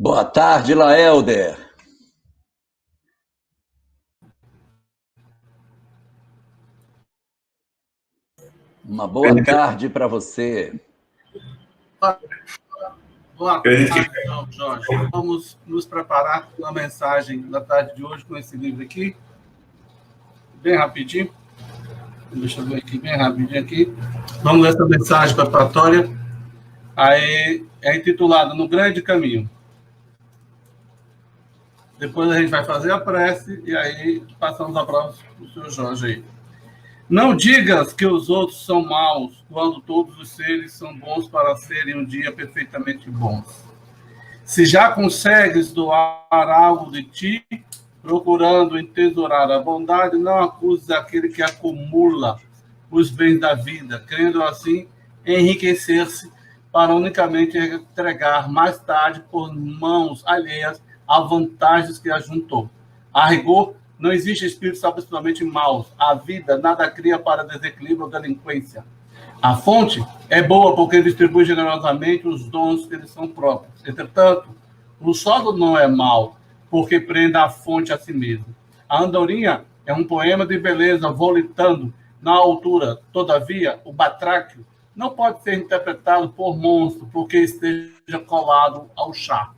Boa tarde, Laelder. Uma boa tarde para você. Boa tarde, Jorge. Vamos nos preparar para a mensagem da tarde de hoje com esse livro aqui. Bem rapidinho. Deixa eu ver aqui, bem rapidinho aqui. Vamos ler essa mensagem preparatória. Aí é intitulada No Grande Caminho. Depois a gente vai fazer a prece e aí passamos a prova para o senhor Jorge aí. Não digas que os outros são maus, quando todos os seres são bons para serem um dia perfeitamente bons. Se já consegues doar algo de ti, procurando entesourar a bondade, não acuses aquele que acumula os bens da vida, querendo assim enriquecer-se para unicamente entregar mais tarde por mãos alheias a vantagens que ajuntou. A rigor, não existe espíritos absolutamente maus. A vida nada cria para desequilíbrio ou delinquência. A fonte é boa porque distribui generosamente os dons que lhes são próprios. Entretanto, o solo não é mau, porque prende a fonte a si mesmo. A andorinha é um poema de beleza volitando na altura. Todavia, o batráquio não pode ser interpretado por monstro porque esteja colado ao chá.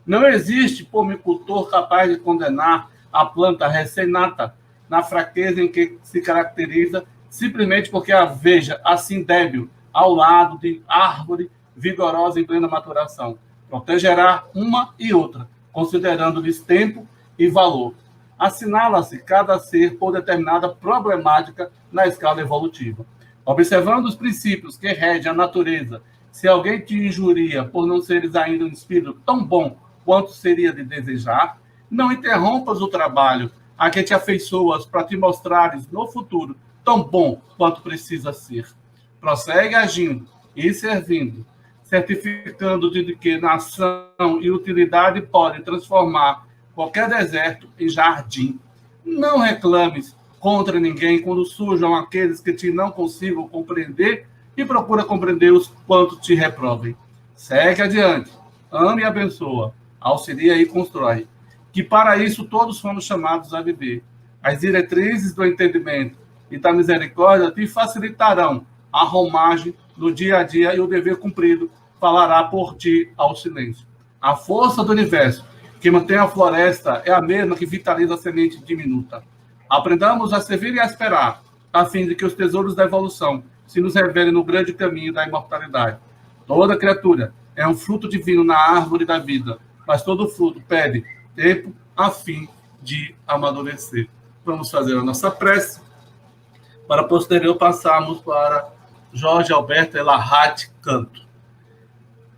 Não existe pomicultor capaz de condenar a planta recém-nata na fraqueza em que se caracteriza simplesmente porque a veja assim débil ao lado de árvore vigorosa em plena maturação. Protegerá uma e outra, considerando-lhes tempo e valor. Assinala-se cada ser por determinada problemática na escala evolutiva. Observando os princípios que regem a natureza, se alguém te injuria por não seres ainda um espírito tão bom quanto seria de desejar, não interrompas o trabalho a que te afeiçoas para te mostrares no futuro tão bom quanto precisa ser. Prossegue agindo e servindo, certificando-te de que nação e utilidade podem transformar qualquer deserto em jardim. Não reclames contra ninguém quando surjam aqueles que te não consigam compreender e procura compreender-os quanto te reprovem. Segue adiante, ame e abençoa, auxilia e constrói, que para isso todos fomos chamados a viver. As diretrizes do entendimento e da misericórdia te facilitarão a romagem no dia a dia e o dever cumprido falará por ti ao silêncio. A força do universo que mantém a floresta é a mesma que vitaliza a semente diminuta. Aprendamos a servir e a esperar, a fim de que os tesouros da evolução se nos revelem no grande caminho da imortalidade. Toda criatura é um fruto divino na árvore da vida, mas todo fruto pede tempo a fim de amadurecer. Vamos fazer a nossa prece, para posterior passarmos para Jorge Alberto Elarrat Canto.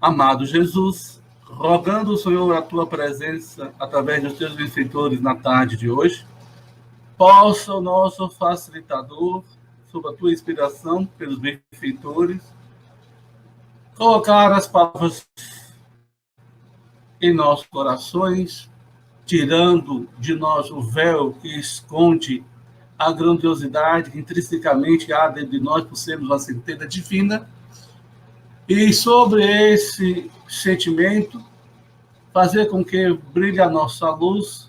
Amado Jesus, rogando, Senhor, a tua presença através dos teus benfeitores na tarde de hoje, possa o nosso facilitador, sob a tua inspiração pelos benfeitores, colocar as palavras em nossos corações, tirando de nós o véu que esconde a grandiosidade que intrinsecamente há dentro de nós por sermos uma centelha divina, e sobre esse sentimento fazer com que brilhe a nossa luz,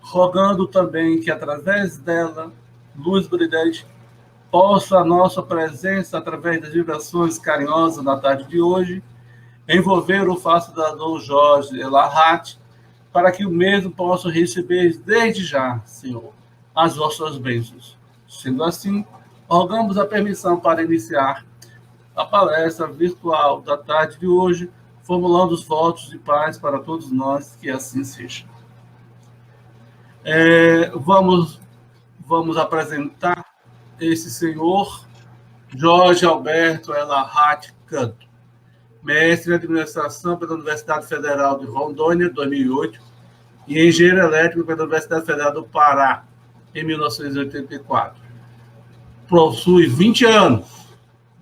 rogando também que através dela, luz brilhante, possa a nossa presença, através das vibrações carinhosas da tarde de hoje, envolver o facilitador Jorge Elarrat, para que o mesmo possa receber desde já, Senhor, as vossas bênçãos. Sendo assim, rogamos a permissão para iniciar a palestra virtual da tarde de hoje, formulando os votos de paz para todos nós, que assim seja. Vamos apresentar esse senhor, Jorge Alberto Elarrat Canto, mestre em administração pela Universidade Federal de Rondônia, 2008, e engenheiro elétrico pela Universidade Federal do Pará, em 1984. Possui 20 anos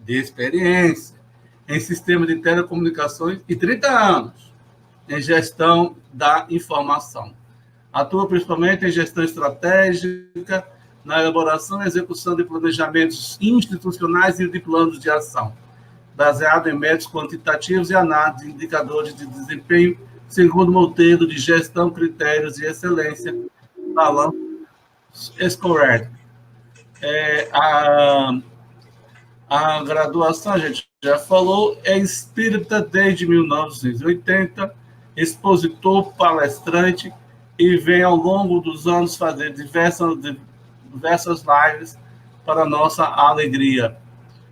de experiência em sistema de telecomunicações e 30 anos em gestão da informação. Atua principalmente em gestão estratégica, na elaboração e execução de planejamentos institucionais e de planos de ação, baseado em métodos quantitativos e análise de indicadores de desempenho segundo o modelo de gestão, critérios e excelência, Alan Escorer. A graduação, a gente já falou, é espírita desde 1980, expositor, palestrante, e vem ao longo dos anos fazer diversas lives para nossa alegria.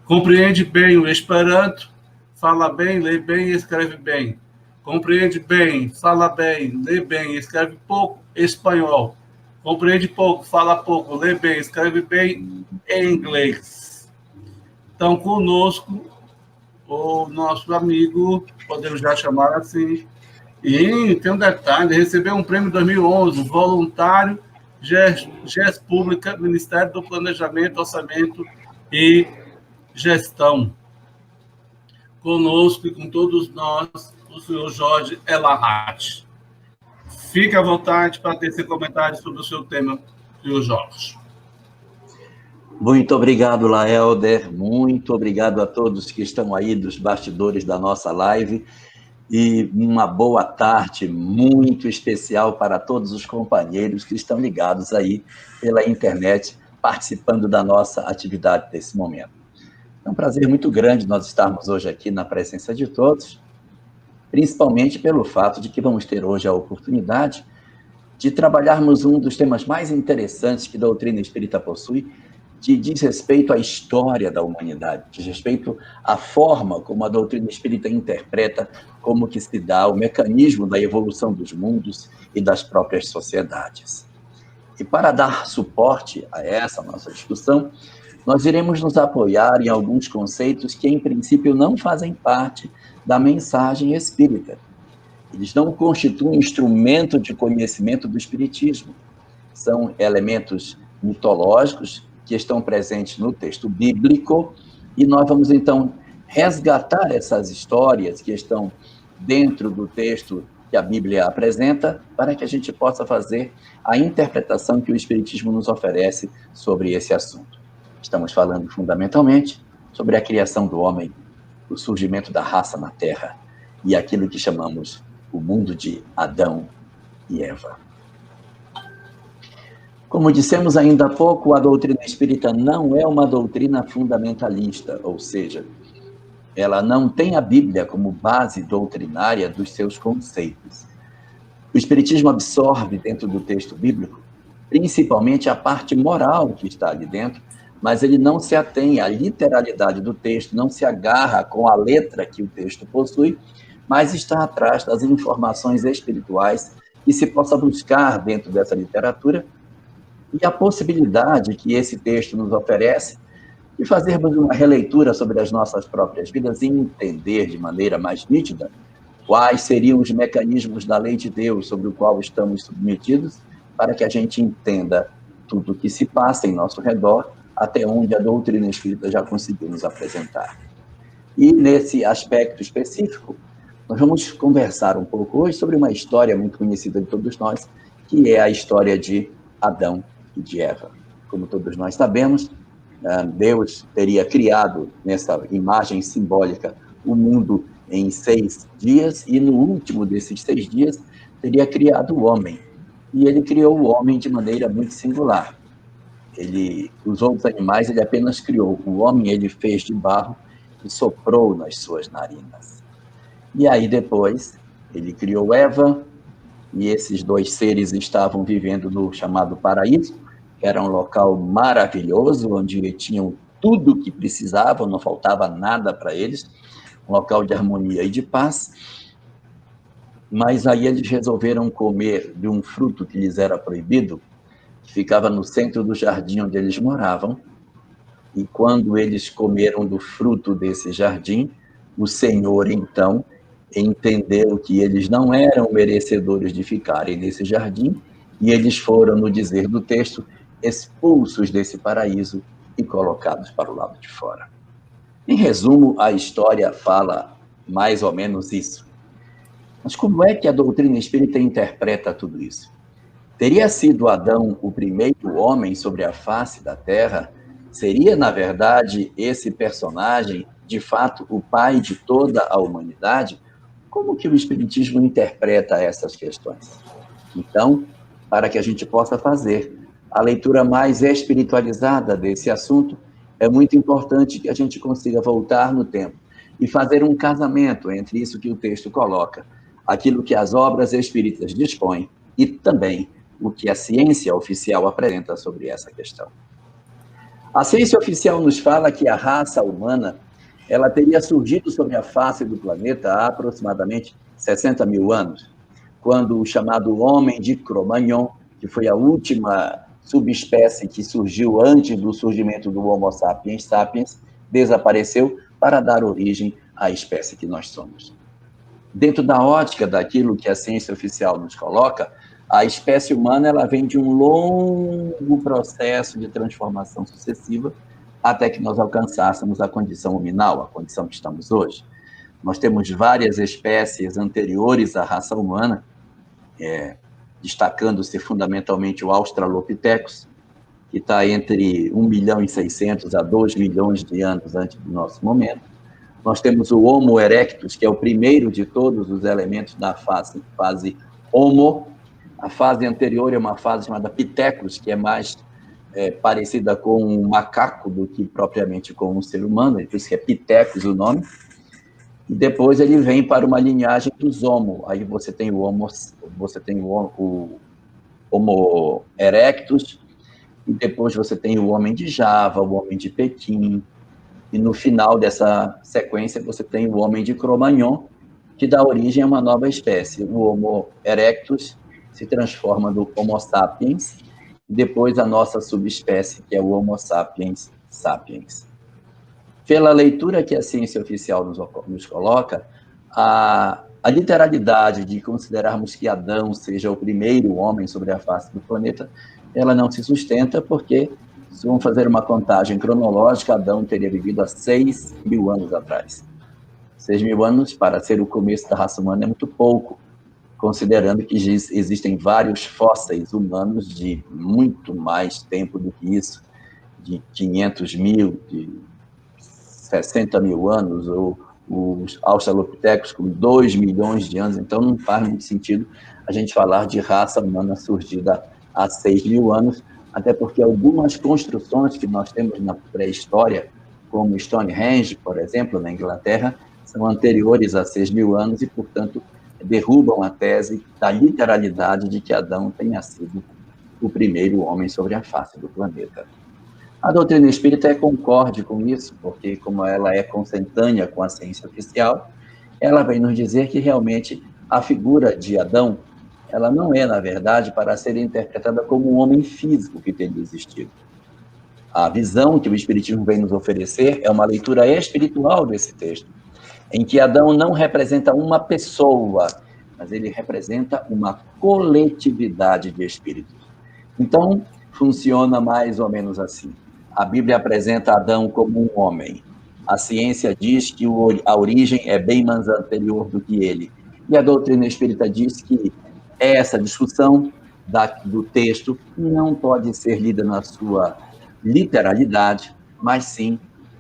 Compreende bem o Esperanto, fala bem, lê bem e escreve bem. Compreende bem, fala bem, lê bem e escreve pouco espanhol. Compreende pouco, fala pouco, lê bem, escreve bem em inglês. Então, conosco, o nosso amigo, podemos já chamar assim, e tem um detalhe, recebeu um prêmio em 2011, voluntário, GES Pública, Ministério do Planejamento, Orçamento e Gestão. Conosco e com todos nós, o senhor Jorge Elahat. Fique à vontade para ter seu comentário sobre o seu tema, senhor Jorge. Muito obrigado, Laelder. Muito obrigado a todos que estão aí dos bastidores da nossa live. E uma boa tarde muito especial para todos os companheiros que estão ligados aí pela internet, participando da nossa atividade nesse momento. É um prazer muito grande nós estarmos hoje aqui na presença de todos, principalmente pelo fato de que vamos ter hoje a oportunidade de trabalharmos um dos temas mais interessantes que a doutrina espírita possui, que diz respeito à história da humanidade, diz respeito à forma como a doutrina espírita interpreta como que se dá o mecanismo da evolução dos mundos e das próprias sociedades. E para dar suporte a essa nossa discussão, nós iremos nos apoiar em alguns conceitos que, em princípio, não fazem parte da mensagem espírita. Eles não constituem instrumento de conhecimento do espiritismo. São elementos mitológicos que estão presentes no texto bíblico, e nós vamos, então, resgatar essas histórias que estão dentro do texto que a Bíblia apresenta, para que a gente possa fazer a interpretação que o Espiritismo nos oferece sobre esse assunto. Estamos falando, fundamentalmente, sobre a criação do homem, o surgimento da raça na Terra, e aquilo que chamamos o mundo de Adão e Eva. Como dissemos ainda há pouco, a doutrina espírita não é uma doutrina fundamentalista, ou seja, ela não tem a Bíblia como base doutrinária dos seus conceitos. O espiritismo absorve dentro do texto bíblico, principalmente a parte moral que está ali dentro, mas ele não se atém à literalidade do texto, não se agarra com a letra que o texto possui, mas está atrás das informações espirituais que se possa buscar dentro dessa literatura, e a possibilidade que esse texto nos oferece de fazermos uma releitura sobre as nossas próprias vidas e entender de maneira mais nítida quais seriam os mecanismos da lei de Deus sobre o qual estamos submetidos, para que a gente entenda tudo o que se passa em nosso redor, até onde a doutrina espírita já conseguiu nos apresentar. E nesse aspecto específico, nós vamos conversar um pouco hoje sobre uma história muito conhecida de todos nós, que é a história de Adão e de Eva. Como todos nós sabemos, Deus teria criado, nessa imagem simbólica, o mundo em 6 dias, e no último desses 6 dias, teria criado o homem. E ele criou o homem de maneira muito singular. Os outros animais, ele apenas criou. O homem, ele fez de barro e soprou nas suas narinas. E aí, depois, ele criou Eva, e esses 2 seres estavam vivendo no chamado paraíso. Era um local maravilhoso, onde tinham tudo o que precisavam, não faltava nada para eles, um local de harmonia e de paz. Mas aí eles resolveram comer de um fruto que lhes era proibido, que ficava no centro do jardim onde eles moravam, e quando eles comeram do fruto desse jardim, o Senhor, então, entendeu que eles não eram merecedores de ficarem nesse jardim, e eles foram, no dizer do texto, expulsos desse paraíso e colocados para o lado de fora. Em resumo, a história fala mais ou menos isso. Mas como é que a doutrina espírita interpreta tudo isso? Teria sido Adão o primeiro homem sobre a face da Terra? Seria, na verdade, esse personagem, de fato, o pai de toda a humanidade? Como que o Espiritismo interpreta essas questões? Então, para que a gente possa fazer a leitura mais espiritualizada desse assunto, é muito importante que a gente consiga voltar no tempo e fazer um casamento entre isso que o texto coloca, aquilo que as obras espíritas dispõem e também o que a ciência oficial apresenta sobre essa questão. A ciência oficial nos fala que a raça humana ela teria surgido sobre a face do planeta há aproximadamente 60 mil anos, quando o chamado homem de Cro-Magnon, que foi a última subespécie que surgiu antes do surgimento do Homo sapiens sapiens, desapareceu para dar origem à espécie que nós somos. Dentro da ótica daquilo que a ciência oficial nos coloca, a espécie humana ela vem de um longo processo de transformação sucessiva até que nós alcançássemos a condição hominal, a condição que estamos hoje. Nós temos várias espécies anteriores à raça humana, destacando-se fundamentalmente o Australopithecus, que está entre 1.600.000 a 2 milhões de anos antes do nosso momento. Nós temos o Homo erectus, que é o primeiro de todos os elementos da fase Homo. A fase anterior é uma fase chamada Pithecus, que é mais parecida com um macaco do que propriamente com um ser humano, por isso que é Pithecus o nome. E depois ele vem para uma linhagem dos Homo. Aí você tem o Homo erectus, e depois você tem o homem de Java, o homem de Pequim, e no final dessa sequência você tem o homem de Cro-Magnon, que dá origem a uma nova espécie. O Homo erectus se transforma no Homo sapiens, e depois a nossa subespécie, que é o Homo sapiens sapiens. Pela leitura que a ciência oficial nos coloca, a literalidade de considerarmos que Adão seja o primeiro homem sobre a face do planeta, ela não se sustenta, porque, se vamos fazer uma contagem cronológica, Adão teria vivido há 6 mil anos atrás. 6 mil anos, para ser o começo da raça humana, é muito pouco, considerando que existem vários fósseis humanos de muito mais tempo do que isso, de 500 mil, de 60 mil anos, ou os Australopithecus com 2 milhões de anos. Então não faz muito sentido a gente falar de raça humana surgida há 6 mil anos, até porque algumas construções que nós temos na pré-história, como Stonehenge, por exemplo, na Inglaterra, são anteriores a 6 mil anos e, portanto, derrubam a tese da literalidade de que Adão tenha sido o primeiro homem sobre a face do planeta. A doutrina espírita concorde com isso, porque, como ela é consentânea com a ciência oficial, ela vem nos dizer que, realmente, a figura de Adão, ela não é, na verdade, para ser interpretada como um homem físico que teria existido. A visão que o Espiritismo vem nos oferecer é uma leitura espiritual desse texto, em que Adão não representa uma pessoa, mas ele representa uma coletividade de espíritos. Então, funciona mais ou menos assim. A Bíblia apresenta Adão como um homem. A ciência diz que a origem é bem mais anterior do que ele. E a doutrina espírita diz que essa discussão do texto não pode ser lida na sua literalidade, mas sim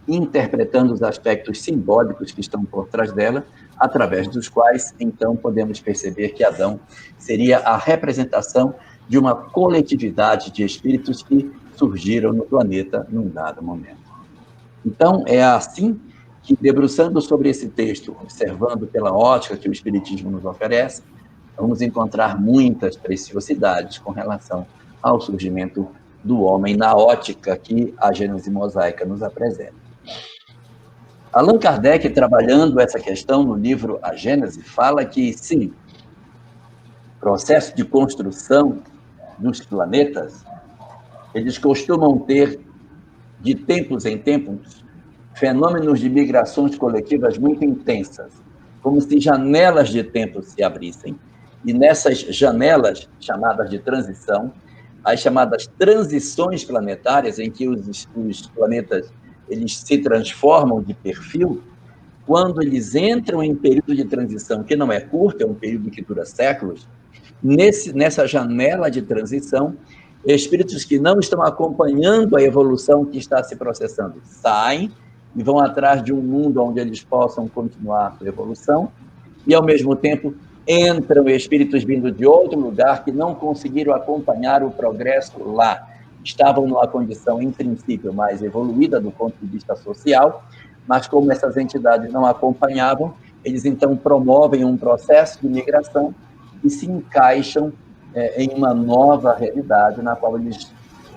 interpretando os aspectos simbólicos que estão por trás dela, através dos quais, então, podemos perceber que Adão seria a representação de uma coletividade de espíritos que surgiram no planeta num dado momento. Então, é assim que, debruçando sobre esse texto, observando pela ótica que o Espiritismo nos oferece, vamos encontrar muitas preciosidades com relação ao surgimento do homem na ótica que a Gênese mosaica nos apresenta. Allan Kardec, trabalhando essa questão no livro A Gênese, fala que, sim, o processo de construção dos planetas, eles costumam ter, de tempos em tempos, fenômenos de migrações coletivas muito intensas, como se janelas de tempo se abrissem, e nessas janelas, chamadas de transição, as chamadas transições planetárias, em que os planetas eles se transformam de perfil, quando eles entram em período de transição, que não é curto, é um período que dura séculos, nessa janela de transição, espíritos que não estão acompanhando a evolução que está se processando saem e vão atrás de um mundo onde eles possam continuar a sua evolução, e, ao mesmo tempo, entram espíritos vindos de outro lugar que não conseguiram acompanhar o progresso lá. Estavam numa condição, em princípio, mais evoluída do ponto de vista social, mas como essas entidades não acompanhavam, eles então promovem um processo de migração e se encaixam em uma nova realidade, na qual eles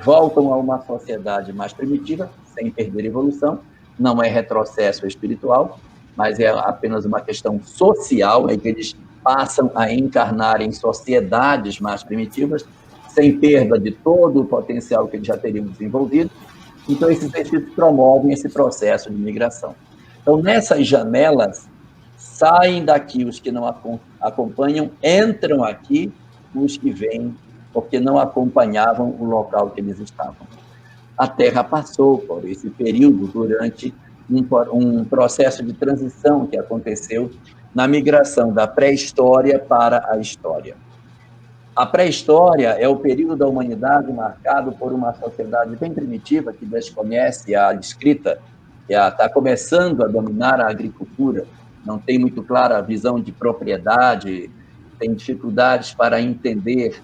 voltam a uma sociedade mais primitiva, sem perder a evolução. Não é retrocesso espiritual, mas é apenas uma questão social, em que eles passam a encarnar em sociedades mais primitivas, sem perda de todo o potencial que eles já teriam desenvolvido. Então, esses espíritos promovem esse processo de migração. Então, nessas janelas, saem daqui os que não acompanham, entram aqui os que vêm, porque não acompanhavam o local que eles estavam. A Terra passou por esse período durante um processo de transição que aconteceu na migração da pré-história para a história. A pré-história é o período da humanidade marcado por uma sociedade bem primitiva que desconhece a escrita, que está começando a dominar a agricultura, não tem muito clara a visão de propriedade, tem dificuldades para entender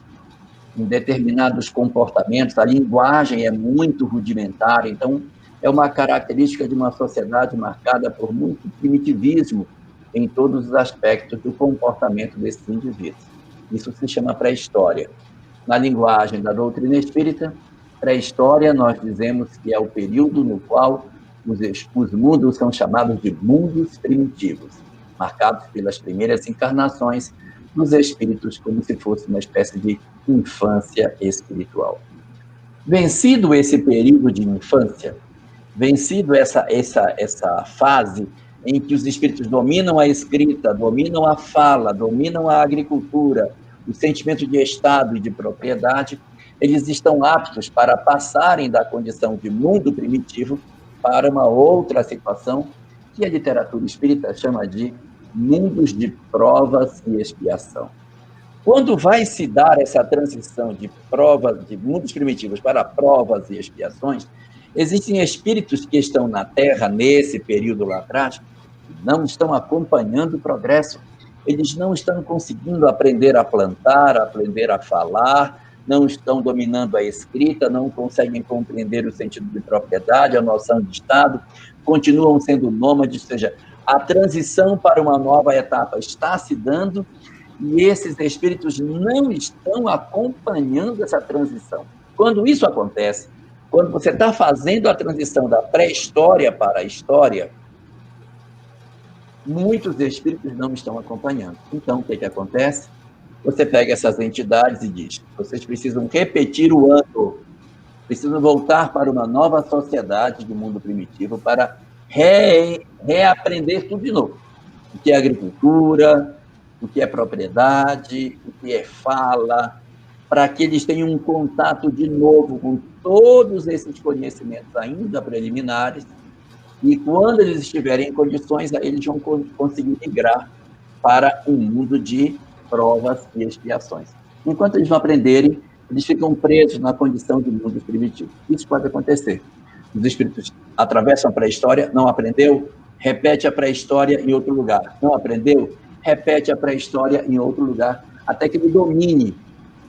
em determinados comportamentos, a linguagem é muito rudimentar, então é uma característica de uma sociedade marcada por muito primitivismo em todos os aspectos do comportamento desses indivíduos. Isso se chama pré-história. Na linguagem da doutrina espírita, pré-história nós dizemos que é o período no qual os mundos são chamados de mundos primitivos, marcados pelas primeiras encarnações dos espíritos, como se fosse uma espécie de infância espiritual. Vencido esse período de infância, vencido essa fase em que os espíritos dominam a escrita, dominam a fala, dominam a agricultura, o sentimento de estado e de propriedade, eles estão aptos para passarem da condição de mundo primitivo para uma outra situação que a literatura espírita chama de mundos de provas e expiação. Quando vai se dar essa transição de provas, de mundos primitivos para provas e expiações, existem espíritos que estão na Terra nesse período lá atrás, não estão acompanhando o progresso, eles não estão conseguindo aprender a plantar, aprender a falar, não estão dominando a escrita, não conseguem compreender o sentido de propriedade, a noção de Estado, continuam sendo nômades, ou seja, a transição para uma nova etapa está se dando e esses espíritos não estão acompanhando essa transição. Quando isso acontece, quando você está fazendo a transição da pré-história para a história, muitos espíritos não estão acompanhando. Então, o que acontece? Você pega essas entidades e diz, vocês precisam repetir o ano, precisam voltar para uma nova sociedade do mundo primitivo para reaprender tudo de novo. O que é agricultura, o que é propriedade, o que é fala, para que eles tenham um contato de novo com todos esses conhecimentos ainda preliminares, e quando eles estiverem em condições, eles vão conseguir migrar para um mundo de provas e expiações. Enquanto eles não aprenderem, eles ficam presos na condição de mundos primitivos. Isso pode acontecer. Os espíritos atravessam a pré-história, não aprendeu, repete a pré-história em outro lugar. Não aprendeu, repete a pré-história em outro lugar, até que ele domine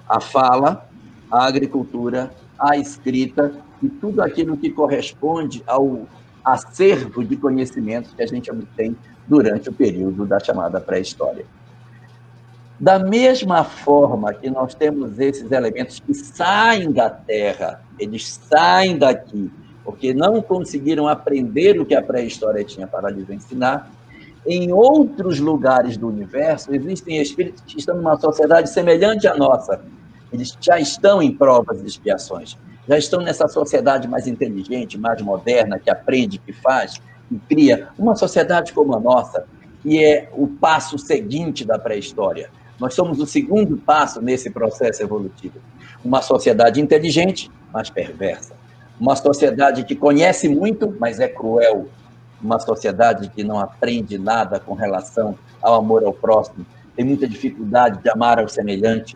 a fala, a agricultura, a escrita e tudo aquilo que corresponde ao acervo de conhecimentos que a gente obtém durante o período da chamada pré-história. Da mesma forma que nós temos esses elementos que saem da Terra, eles saem daqui, porque não conseguiram aprender o que a pré-história tinha para lhes ensinar, em outros lugares do universo existem espíritos que estão numa sociedade semelhante à nossa. Eles já estão em provas e expiações, já estão nessa sociedade mais inteligente, mais moderna, que aprende, que faz, que cria uma sociedade como a nossa, que é o passo seguinte da pré-história. Nós somos o segundo passo nesse processo evolutivo. Uma sociedade inteligente, mas perversa. Uma sociedade que conhece muito, mas é cruel. Uma sociedade que não aprende nada com relação ao amor ao próximo, tem muita dificuldade de amar ao semelhante,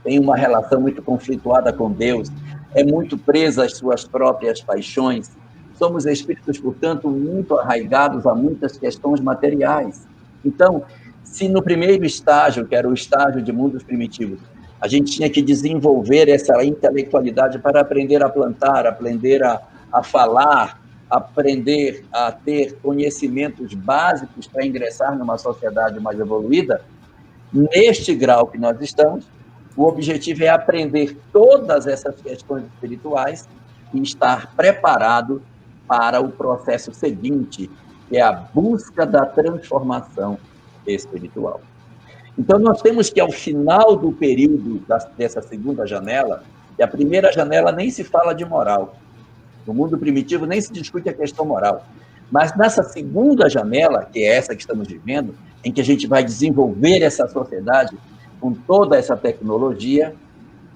tem uma relação muito conflituada com Deus, é muito presa às suas próprias paixões. Somos espíritos, portanto, muito arraigados a muitas questões materiais. Então, Se no primeiro estágio, que era o estágio de mundos primitivos, a gente tinha que desenvolver essa intelectualidade para aprender a plantar, aprender a falar, aprender a ter conhecimentos básicos para ingressar numa sociedade mais evoluída, neste grau que nós estamos, o objetivo é aprender todas essas questões espirituais e estar preparado para o processo seguinte, que é a busca da transformação espiritual. Então, nós temos que, ao final do período dessa segunda janela, e a primeira janela nem se fala de moral, no mundo primitivo nem se discute a questão moral, mas nessa segunda janela, que é essa que estamos vivendo, em que a gente vai desenvolver essa sociedade com toda essa tecnologia,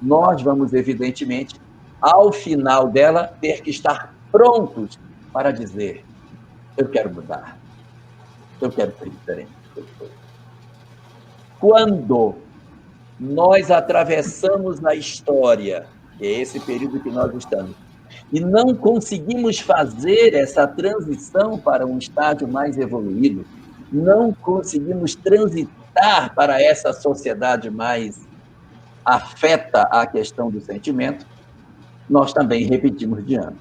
nós vamos, evidentemente, ao final dela, ter que estar prontos para dizer: eu quero mudar, eu quero ser diferente. Quando nós atravessamos a história, que é esse período que nós estamos, e não conseguimos fazer essa transição para um estágio mais evoluído, não conseguimos transitar para essa sociedade mais afeta a questão do sentimento, nós também repetimos de ano.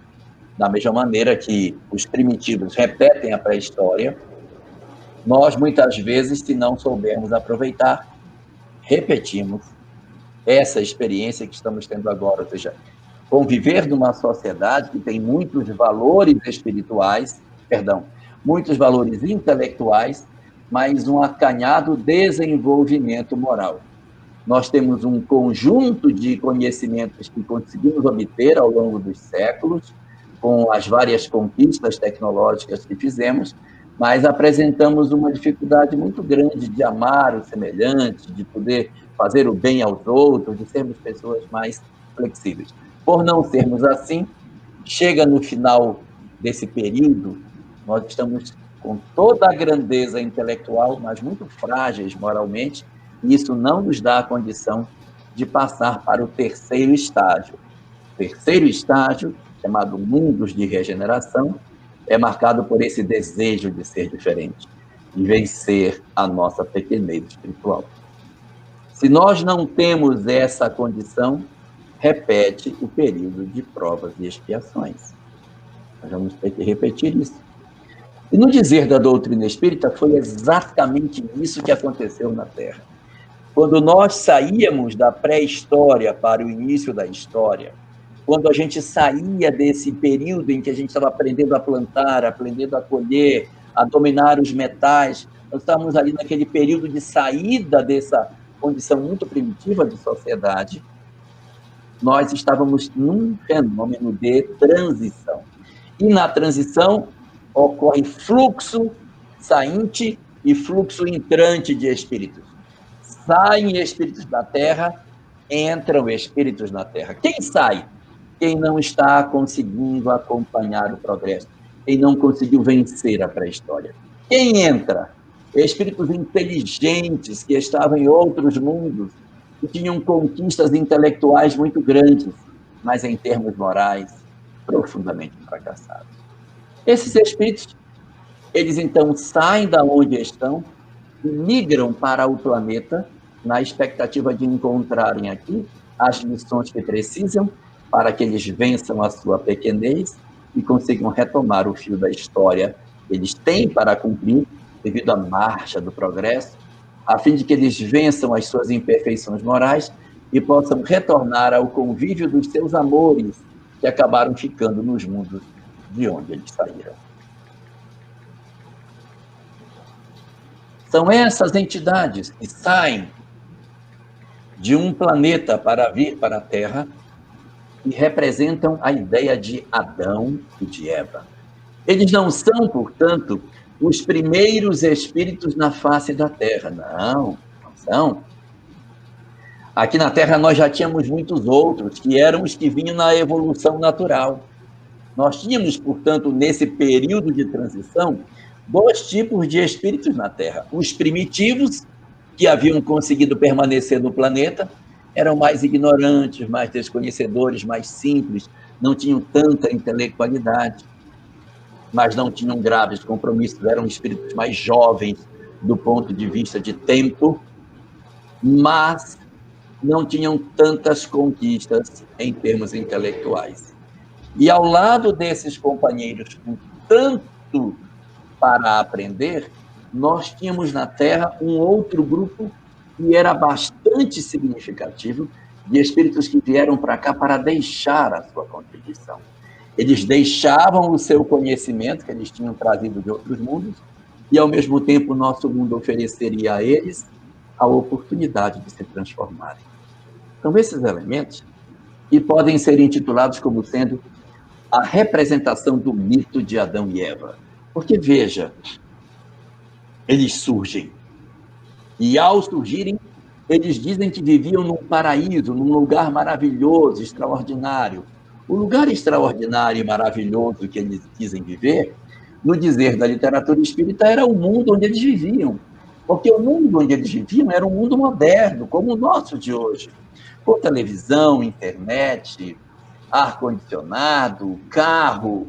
Da mesma maneira que os primitivos repetem a pré-história, nós, muitas vezes, se não soubermos aproveitar, repetimos essa experiência que estamos tendo agora, ou seja, conviver numa sociedade que tem muitos valores espirituais, muitos valores intelectuais, mas um acanhado desenvolvimento moral. Nós temos um conjunto de conhecimentos que conseguimos obter ao longo dos séculos, com as várias conquistas tecnológicas que fizemos, mas apresentamos uma dificuldade muito grande de amar o semelhante, de poder fazer o bem aos outros, de sermos pessoas mais flexíveis. Por não sermos assim, chega no final desse período, nós estamos com toda a grandeza intelectual, mas muito frágeis moralmente, e isso não nos dá a condição de passar para o terceiro estágio. O terceiro estágio, chamado mundos de regeneração, é marcado por esse desejo de ser diferente, de vencer a nossa pequenez espiritual. Se nós não temos essa condição, repete o período de provas e expiações. Nós vamos ter que repetir isso. E no dizer da doutrina espírita, foi exatamente isso que aconteceu na Terra. Quando nós saíamos da pré-história para o início da história, quando a gente saía desse período em que a gente estava aprendendo a plantar, aprendendo a colher, a dominar os metais, nós estávamos ali naquele período de saída dessa condição muito primitiva de sociedade, nós estávamos num fenômeno de transição. E na transição ocorre fluxo sainte e fluxo entrante de espíritos. Saem espíritos da Terra, entram espíritos na Terra. Quem sai? Quem não está conseguindo acompanhar o progresso, quem não conseguiu vencer a pré-história. Quem entra? Espíritos inteligentes que estavam em outros mundos, que tinham conquistas intelectuais muito grandes, mas em termos morais, profundamente fracassados. Esses espíritos, eles então saem da onde estão e migram para o planeta na expectativa de encontrarem aqui as lições que precisam para que eles vençam a sua pequenez e consigam retomar o fio da história que eles têm para cumprir devido à marcha do progresso, a fim de que eles vençam as suas imperfeições morais e possam retornar ao convívio dos seus amores que acabaram ficando nos mundos de onde eles saíram. São essas entidades que saem de um planeta para vir para a Terra e representam a ideia de Adão e de Eva. Eles não são, portanto, os primeiros espíritos na face da Terra. Não são. Aqui na Terra nós já tínhamos muitos outros, que eram os que vinham na evolução natural. Nós tínhamos, portanto, nesse período de transição, 2 tipos de espíritos na Terra. Os primitivos, que haviam conseguido permanecer no planeta, eram mais ignorantes, mais desconhecedores, mais simples, não tinham tanta intelectualidade, mas não tinham graves compromissos, eram espíritos mais jovens, do ponto de vista de tempo, mas não tinham tantas conquistas em termos intelectuais. E ao lado desses companheiros com tanto para aprender, nós tínhamos na Terra um outro grupo que era bastante significativo, de espíritos que vieram para cá para deixar a sua contribuição. Eles deixavam o seu conhecimento que eles tinham trazido de outros mundos e, ao mesmo tempo, o nosso mundo ofereceria a eles a oportunidade de se transformarem. Então, esses elementos e podem ser intitulados como sendo a representação do mito de Adão e Eva. Porque, veja, eles surgem. E, ao surgirem, eles dizem que viviam num paraíso, num lugar maravilhoso, extraordinário. O lugar extraordinário e maravilhoso que eles dizem viver, no dizer da literatura espírita, era o mundo onde eles viviam. Porque o mundo onde eles viviam era um mundo moderno, como o nosso de hoje. Com televisão, internet, ar-condicionado, carro,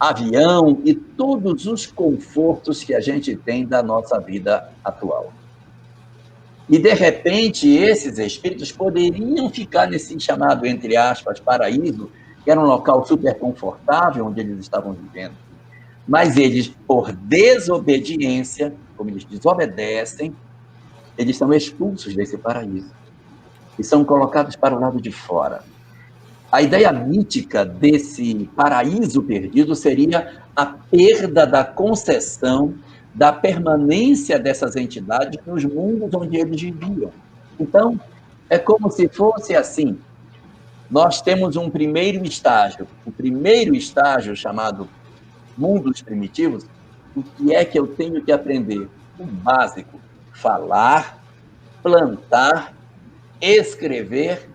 avião e todos os confortos que a gente tem da nossa vida atual. E, de repente, esses espíritos poderiam ficar nesse chamado, entre aspas, paraíso, que era um local super confortável onde eles estavam vivendo. Mas eles, por desobediência, como eles desobedecem, eles são expulsos desse paraíso e são colocados para o lado de fora. A ideia mítica desse paraíso perdido seria a perda da concessão da permanência dessas entidades nos mundos onde eles viviam. Então, é como se fosse assim. Nós temos um primeiro estágio. O primeiro estágio, chamado mundos primitivos, o que é que eu tenho que aprender? O básico: falar, plantar, escrever,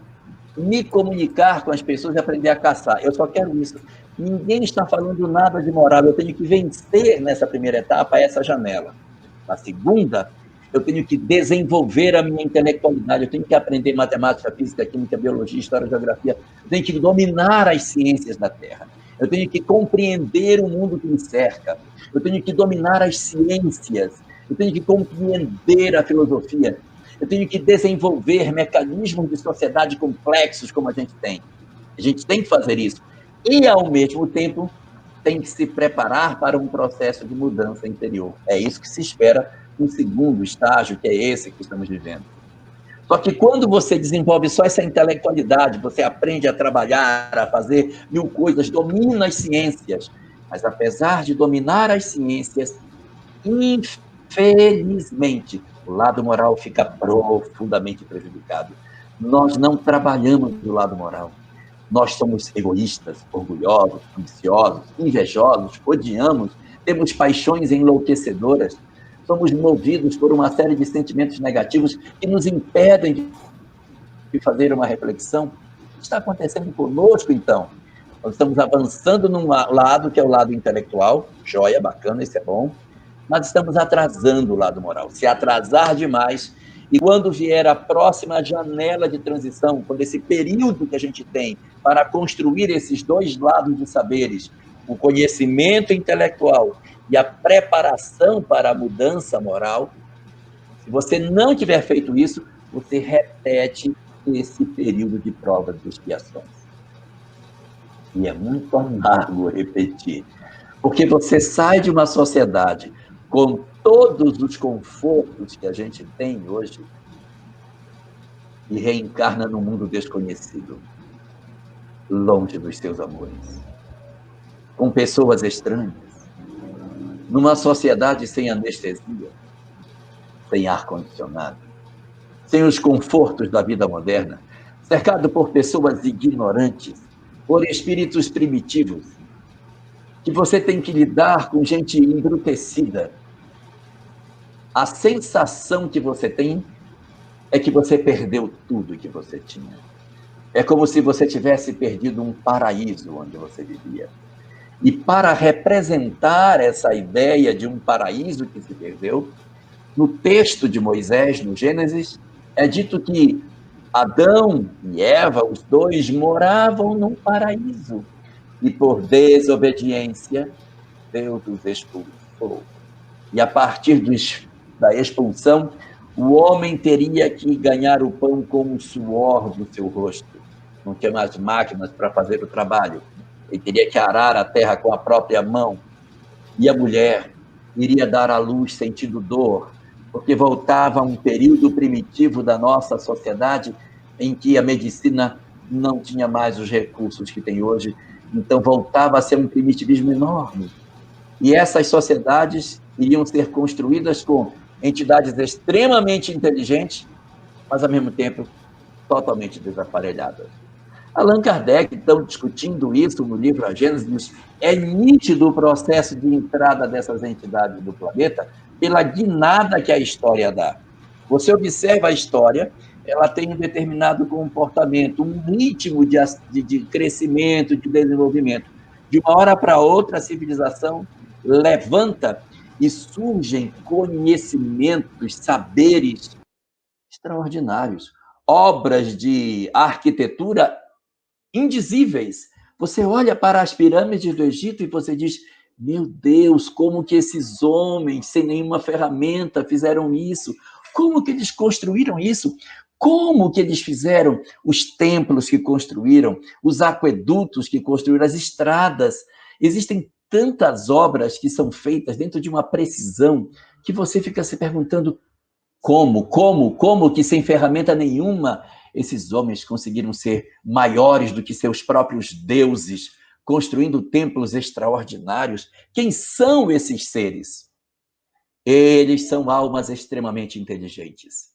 me comunicar com as pessoas e aprender a caçar. Eu só quero isso. Ninguém está falando nada de moral. Eu tenho que vencer nessa primeira etapa essa janela. Na segunda, eu tenho que desenvolver a minha intelectualidade. Eu tenho que aprender matemática, física, química, biologia, história, geografia. Eu tenho que dominar as ciências da Terra. Eu tenho que compreender o mundo que me cerca. Eu tenho que dominar as ciências. Eu tenho que compreender a filosofia. Eu tenho que desenvolver mecanismos de sociedade complexos como a gente tem. A gente tem que fazer isso. E, ao mesmo tempo, tem que se preparar para um processo de mudança interior. É isso que se espera no segundo estágio, que é esse que estamos vivendo. Só que quando você desenvolve só essa intelectualidade, você aprende a trabalhar, a fazer mil coisas, domina as ciências, mas apesar de dominar as ciências, infelizmente, o lado moral fica profundamente prejudicado. Nós não trabalhamos do lado moral. Nós somos egoístas, orgulhosos, ambiciosos, invejosos, odiamos, temos paixões enlouquecedoras, somos movidos por uma série de sentimentos negativos que nos impedem de fazer uma reflexão. O que está acontecendo conosco, então? Nós estamos avançando num lado que é o lado intelectual, joia, bacana, isso é bom, mas estamos atrasando o lado moral. Se atrasar demais, e quando vier a próxima janela de transição, quando esse período que a gente tem para construir esses dois lados de saberes, o conhecimento intelectual e a preparação para a mudança moral, se você não tiver feito isso, você repete esse período de provas e expiações. E é muito amargo repetir, porque você sai de uma sociedade com todos os confortos que a gente tem hoje e reencarna num mundo desconhecido, longe dos seus amores, com pessoas estranhas, numa sociedade sem anestesia, sem ar-condicionado, sem os confortos da vida moderna, cercado por pessoas ignorantes, por espíritos primitivos, que você tem que lidar com gente embrutecida. A sensação que você tem é que você perdeu tudo que você tinha. É como se você tivesse perdido um paraíso onde você vivia. E para representar essa ideia de um paraíso que se perdeu, no texto de Moisés, no Gênesis, é dito que Adão e Eva, os dois, moravam num paraíso. E por desobediência, Deus os expulsou. E a partir da expulsão, o homem teria que ganhar o pão com o suor do seu rosto. Não tinha mais máquinas para fazer o trabalho. Ele teria que arar a terra com a própria mão. E a mulher iria dar à luz sentindo dor, porque voltava a um período primitivo da nossa sociedade em que a medicina não tinha mais os recursos que tem hoje. Então, voltava a ser um primitivismo enorme. E essas sociedades iriam ser construídas com entidades extremamente inteligentes, mas, ao mesmo tempo, totalmente desaparelhadas. Allan Kardec, então, discutindo isso no livro A Gênese, é nítido o processo de entrada dessas entidades do planeta pela guinada que a história dá. Você observa a história, ela tem um determinado comportamento, um ritmo de crescimento, de desenvolvimento. De uma hora para outra, a civilização levanta e surgem conhecimentos, saberes extraordinários, obras de arquitetura indizíveis. Você olha para as pirâmides do Egito e você diz: meu Deus, como que esses homens, sem nenhuma ferramenta, fizeram isso? Como que eles construíram isso? Como que eles fizeram os templos que construíram, os aquedutos que construíram, as estradas? Existem tantas obras que são feitas dentro de uma precisão que você fica se perguntando como que sem ferramenta nenhuma esses homens conseguiram ser maiores do que seus próprios deuses, construindo templos extraordinários. Quem são esses seres? Eles são almas extremamente inteligentes.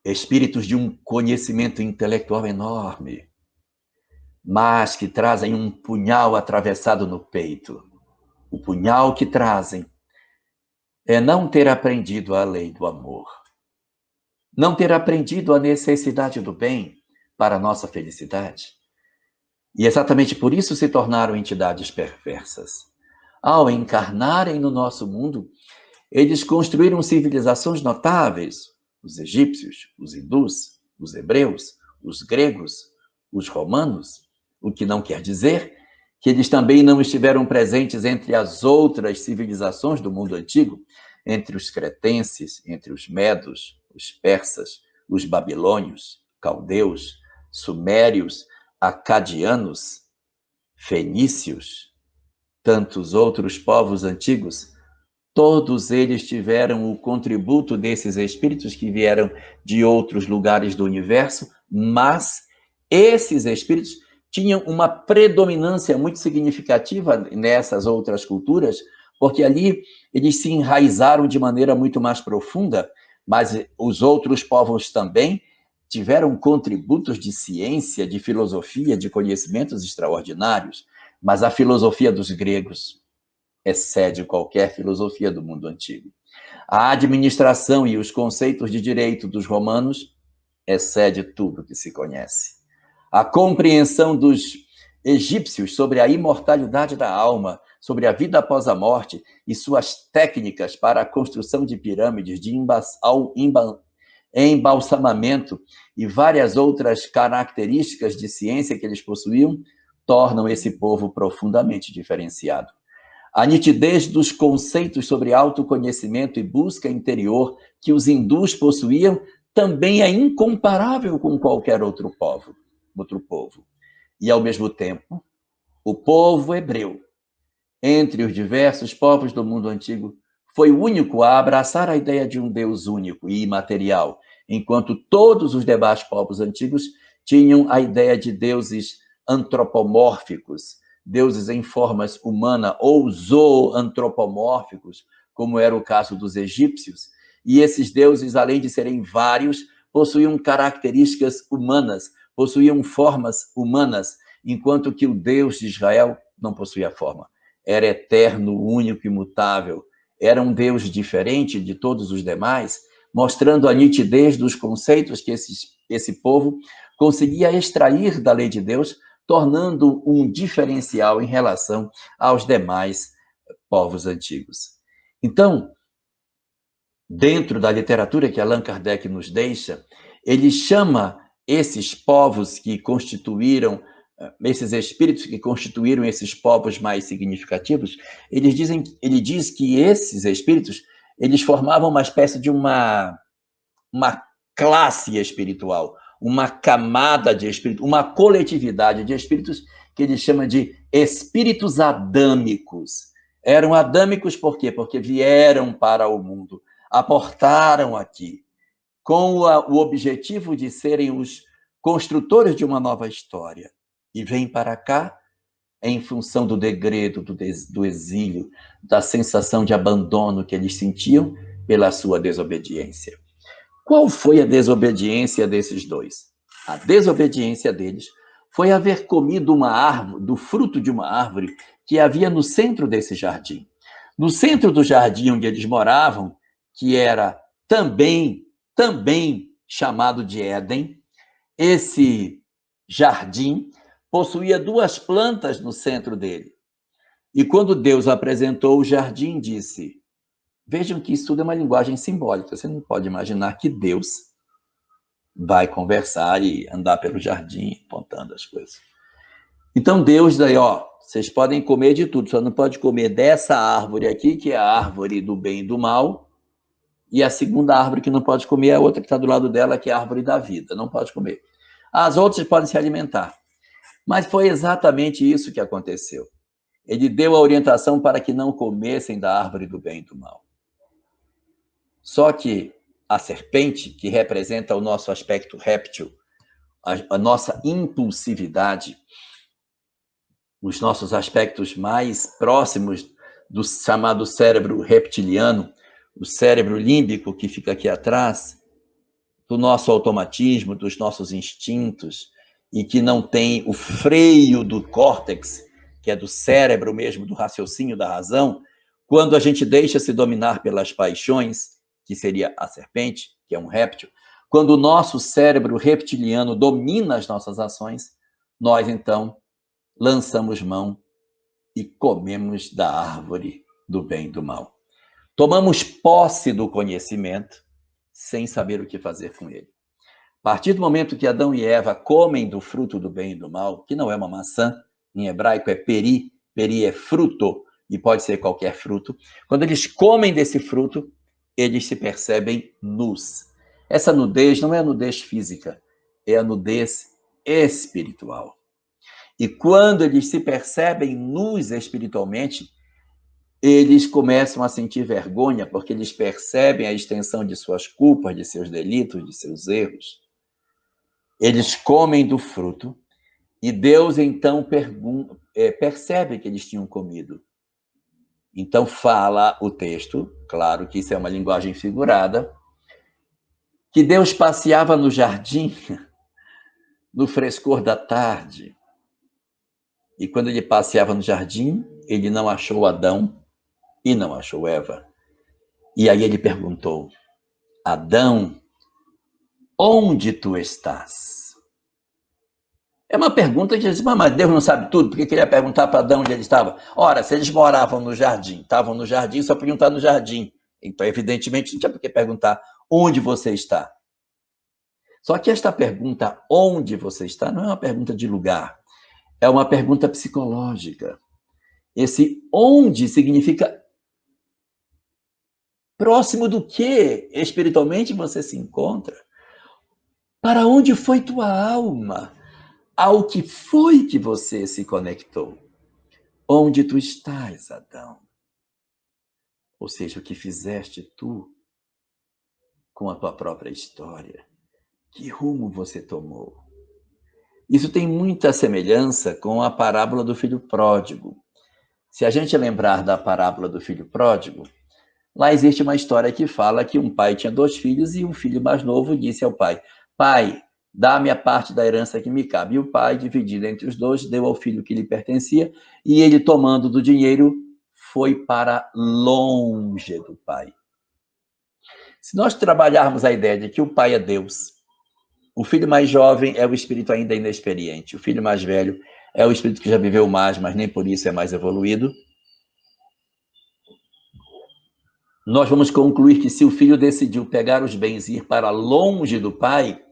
Espíritos de um conhecimento intelectual enorme, mas que trazem um punhal atravessado no peito. O punhal que trazem é não ter aprendido a lei do amor. Não ter aprendido a necessidade do bem para a nossa felicidade. E exatamente por isso se tornaram entidades perversas. Ao encarnarem no nosso mundo, eles construíram civilizações notáveis. Os egípcios, os hindus, os hebreus, os gregos, os romanos, o que não quer dizer que eles também não estiveram presentes entre as outras civilizações do mundo antigo, entre os cretenses, entre os medos, os persas, os babilônios, caldeus, sumérios, acadianos, fenícios, tantos outros povos antigos. Todos eles tiveram o contributo desses espíritos que vieram de outros lugares do universo, mas esses espíritos tinham uma predominância muito significativa nessas outras culturas, porque ali eles se enraizaram de maneira muito mais profunda, mas os outros povos também tiveram contributos de ciência, de filosofia, de conhecimentos extraordinários, mas a filosofia dos gregos excede qualquer filosofia do mundo antigo. A administração e os conceitos de direito dos romanos excede tudo que se conhece. A compreensão dos egípcios sobre a imortalidade da alma, sobre a vida após a morte e suas técnicas para a construção de pirâmides, de embalsamamento e várias outras características de ciência que eles possuíam, tornam esse povo profundamente diferenciado. A nitidez dos conceitos sobre autoconhecimento e busca interior que os hindus possuíam também é incomparável com qualquer outro povo. E, ao mesmo tempo, o povo hebreu, entre os diversos povos do mundo antigo, foi o único a abraçar a ideia de um Deus único e imaterial, enquanto todos os demais povos antigos tinham a ideia de deuses antropomórficos, deuses em formas humanas ou zooantropomórficos, como era o caso dos egípcios. E esses deuses, além de serem vários, possuíam características humanas, possuíam formas humanas, enquanto que o Deus de Israel não possuía forma. Era eterno, único, imutável. Era um Deus diferente de todos os demais, mostrando a nitidez dos conceitos que esse povo conseguia extrair da lei de Deus, tornando um diferencial em relação aos demais povos antigos. Então, dentro da literatura que Allan Kardec nos deixa, ele chama esses povos que constituíram, esses espíritos que constituíram esses povos mais significativos, ele diz que esses espíritos eles formavam uma espécie de uma classe espiritual, uma camada de espíritos, uma coletividade de espíritos que ele chama de espíritos adâmicos. Eram adâmicos por quê? Porque vieram para o mundo, aportaram aqui, com o objetivo de serem os construtores de uma nova história. E vêm para cá em função do degredo, do exílio, da sensação de abandono que eles sentiam pela sua desobediência. Qual foi a desobediência desses dois? A desobediência deles foi haver comido uma árvore, do fruto de uma árvore que havia no centro desse jardim. No centro do jardim onde eles moravam, que era também chamado de Éden, esse jardim possuía duas plantas no centro dele. E quando Deus apresentou o jardim, disse: vejam que isso tudo é uma linguagem simbólica. Você não pode imaginar que Deus vai conversar e andar pelo jardim apontando as coisas. Então Deus daí, vocês podem comer de tudo, só não pode comer dessa árvore aqui, que é a árvore do bem e do mal, e a segunda árvore que não pode comer é a outra que está do lado dela, que é a árvore da vida, não pode comer. As outras podem se alimentar. Mas foi exatamente isso que aconteceu. Ele deu a orientação para que não comessem da árvore do bem e do mal. Só que a serpente, que representa o nosso aspecto réptil, a nossa impulsividade, os nossos aspectos mais próximos do chamado cérebro reptiliano, o cérebro límbico que fica aqui atrás, do nosso automatismo, dos nossos instintos, e que não tem o freio do córtex, que é do cérebro mesmo, do raciocínio, da razão, quando a gente deixa se dominar pelas paixões, que seria a serpente, que é um réptil, quando o nosso cérebro reptiliano domina as nossas ações, nós, então, lançamos mão e comemos da árvore do bem e do mal. Tomamos posse do conhecimento sem saber o que fazer com ele. A partir do momento que Adão e Eva comem do fruto do bem e do mal, que não é uma maçã, em hebraico é peri é fruto, e pode ser qualquer fruto, quando eles comem desse fruto, eles se percebem nus. Essa nudez não é a nudez física, é a nudez espiritual. E quando eles se percebem nus espiritualmente, eles começam a sentir vergonha, porque eles percebem a extensão de suas culpas, de seus delitos, de seus erros. Eles comem do fruto, e Deus, então, percebe que eles tinham comido. Então, fala o texto, claro que isso é uma linguagem figurada, que Deus passeava no jardim, no frescor da tarde. E quando ele passeava no jardim, ele não achou Adão e não achou Eva. E aí ele perguntou: Adão, onde tu estás? É uma pergunta que diz, mas Deus não sabe tudo, por que ele ia perguntar para Adão onde ele estava? Ora, se eles moravam no jardim, estavam no jardim, só podiam estar no jardim. Então, evidentemente, não tinha por que perguntar onde você está. Só que esta pergunta, onde você está, não é uma pergunta de lugar, é uma pergunta psicológica. Esse onde significa próximo do que espiritualmente você se encontra. Para onde foi tua alma? Ao que foi que você se conectou? Onde tu estás, Adão? Ou seja, o que fizeste tu com a tua própria história? Que rumo você tomou? Isso tem muita semelhança com a parábola do filho pródigo. Se a gente lembrar da parábola do filho pródigo, lá existe uma história que fala que um pai tinha 2 filhos e um filho mais novo disse ao pai: pai, dá-me a parte da herança que me cabe. E o pai, dividido entre os 2, deu ao filho que lhe pertencia, e ele, tomando do dinheiro, foi para longe do pai. Se nós trabalharmos a ideia de que o pai é Deus, o filho mais jovem é o espírito ainda inexperiente, o filho mais velho é o espírito que já viveu mais, mas nem por isso é mais evoluído, nós vamos concluir que se o filho decidiu pegar os bens e ir para longe do pai,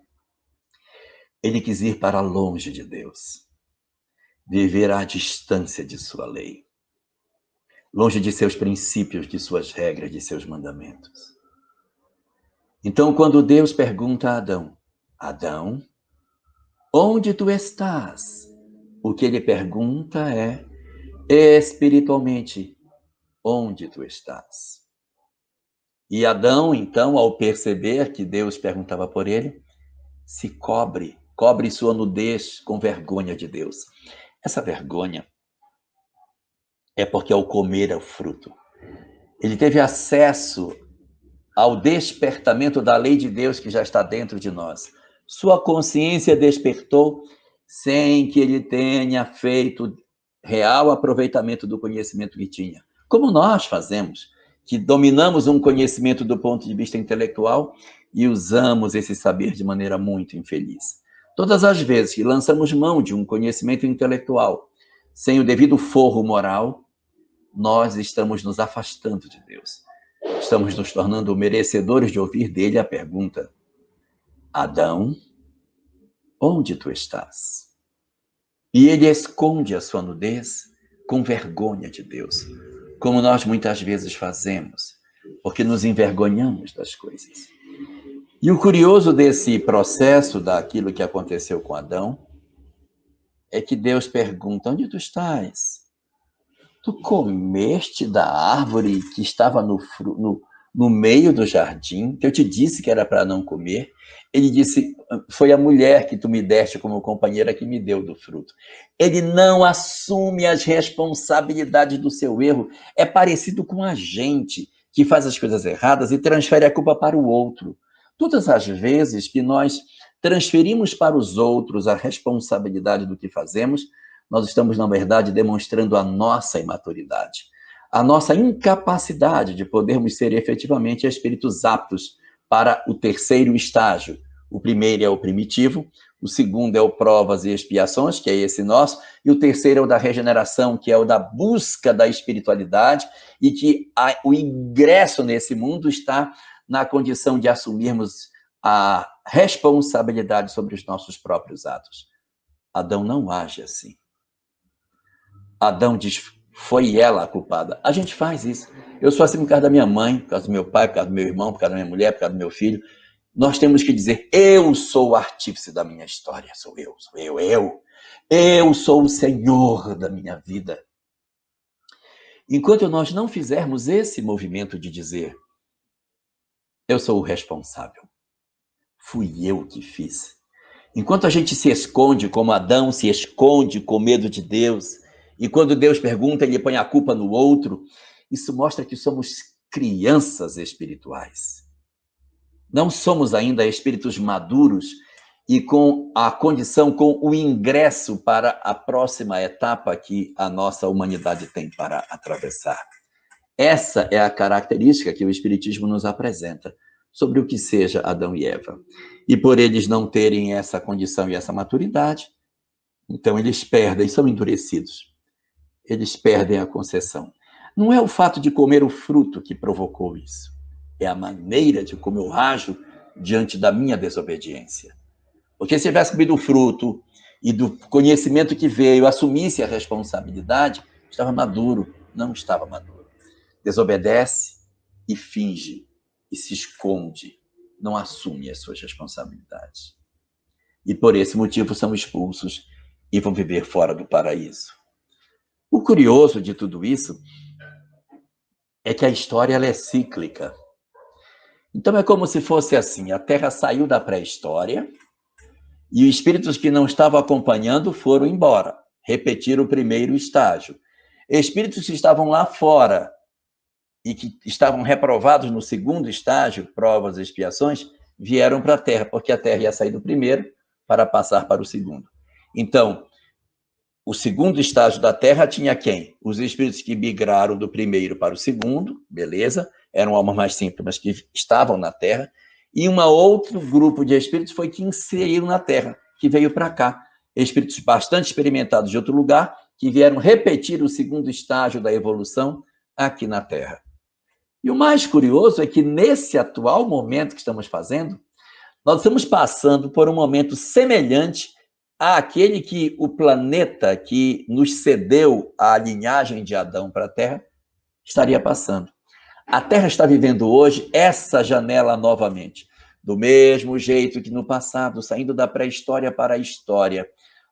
ele quis ir para longe de Deus, viver à distância de sua lei. longe de seus princípios, de suas regras, de seus mandamentos. Então, quando Deus pergunta a Adão, Adão, onde tu estás? O que ele pergunta é, espiritualmente, onde tu estás? E Adão, então, ao perceber que Deus perguntava por ele, se cobre sua nudez com vergonha de Deus. Essa vergonha é porque ao comer o fruto, ele teve acesso ao despertamento da lei de Deus que já está dentro de nós. Sua consciência despertou sem que ele tenha feito real aproveitamento do conhecimento que tinha. Como nós fazemos, que dominamos um conhecimento do ponto de vista intelectual e usamos esse saber de maneira muito infeliz. Todas as vezes que lançamos mão de um conhecimento intelectual sem o devido forro moral, nós estamos nos afastando de Deus. Estamos nos tornando merecedores de ouvir dele a pergunta: Adão, onde tu estás? E ele esconde a sua nudez com vergonha de Deus, como nós muitas vezes fazemos, porque nos envergonhamos das coisas. E o curioso desse processo, daquilo que aconteceu com Adão, é que Deus pergunta: onde tu estás? Tu comeste da árvore que estava no meio do jardim, que eu te disse que era para não comer? Ele disse, foi a mulher que tu me deste como companheira que me deu do fruto. Ele não assume as responsabilidades do seu erro. É parecido com a gente que faz as coisas erradas e transfere a culpa para o outro. Todas as vezes que nós transferimos para os outros a responsabilidade do que fazemos, nós estamos, na verdade, demonstrando a nossa imaturidade, a nossa incapacidade de podermos ser efetivamente espíritos aptos para o terceiro estágio. O primeiro é o primitivo, o segundo é o provas e expiações, que é esse nosso, e o terceiro é o da regeneração, que é o da busca da espiritualidade, e que o ingresso nesse mundo está na condição de assumirmos a responsabilidade sobre os nossos próprios atos. Adão não age assim. Adão diz, foi ela a culpada. A gente faz isso. Eu sou assim por causa da minha mãe, por causa do meu pai, por causa do meu irmão, por causa da minha mulher, por causa do meu filho. Nós temos que dizer, eu sou o artífice da minha história, sou eu. Eu sou o Senhor da minha vida. Enquanto nós não fizermos esse movimento de dizer, eu sou o responsável, fui eu que fiz. Enquanto a gente se esconde, como Adão se esconde com medo de Deus, e quando Deus pergunta, ele põe a culpa no outro, isso mostra que somos crianças espirituais. Não somos ainda espíritos maduros e com a condição, com o ingresso para a próxima etapa que a nossa humanidade tem para atravessar. Essa é a característica que o Espiritismo nos apresenta sobre o que seja Adão e Eva. E por eles não terem essa condição e essa maturidade, então eles perdem, são endurecidos. Eles perdem a concessão. Não é o fato de comer o fruto que provocou isso. É a maneira de como eu ajo diante da minha desobediência. Porque se tivesse comido o fruto e do conhecimento que veio, assumisse a responsabilidade, estava maduro. Não estava maduro. Desobedece e finge, e se esconde. Não assume as suas responsabilidades. E por esse motivo são expulsos e vão viver fora do paraíso. O curioso de tudo isso é que a história ela é cíclica. Então é como se fosse assim, a Terra saiu da pré-história e os espíritos que não estavam acompanhando foram embora, repetiram o primeiro estágio. Espíritos que estavam lá fora e que estavam reprovados no segundo estágio, provas e expiações, vieram para a Terra, porque a Terra ia sair do primeiro para passar para o segundo. Então, o segundo estágio da Terra tinha quem? Os espíritos que migraram do primeiro para o segundo, beleza, eram almas mais simples, mas que estavam na Terra, e um outro grupo de espíritos foi que inseriram na Terra, que veio para cá. Espíritos bastante experimentados de outro lugar, que vieram repetir o segundo estágio da evolução aqui na Terra. E o mais curioso é que nesse atual momento que estamos fazendo, nós estamos passando por um momento semelhante àquele que o planeta que nos cedeu a linhagem de Adão para a Terra estaria passando. A Terra está vivendo hoje essa janela novamente. Do mesmo jeito que no passado, saindo da pré-história para a história,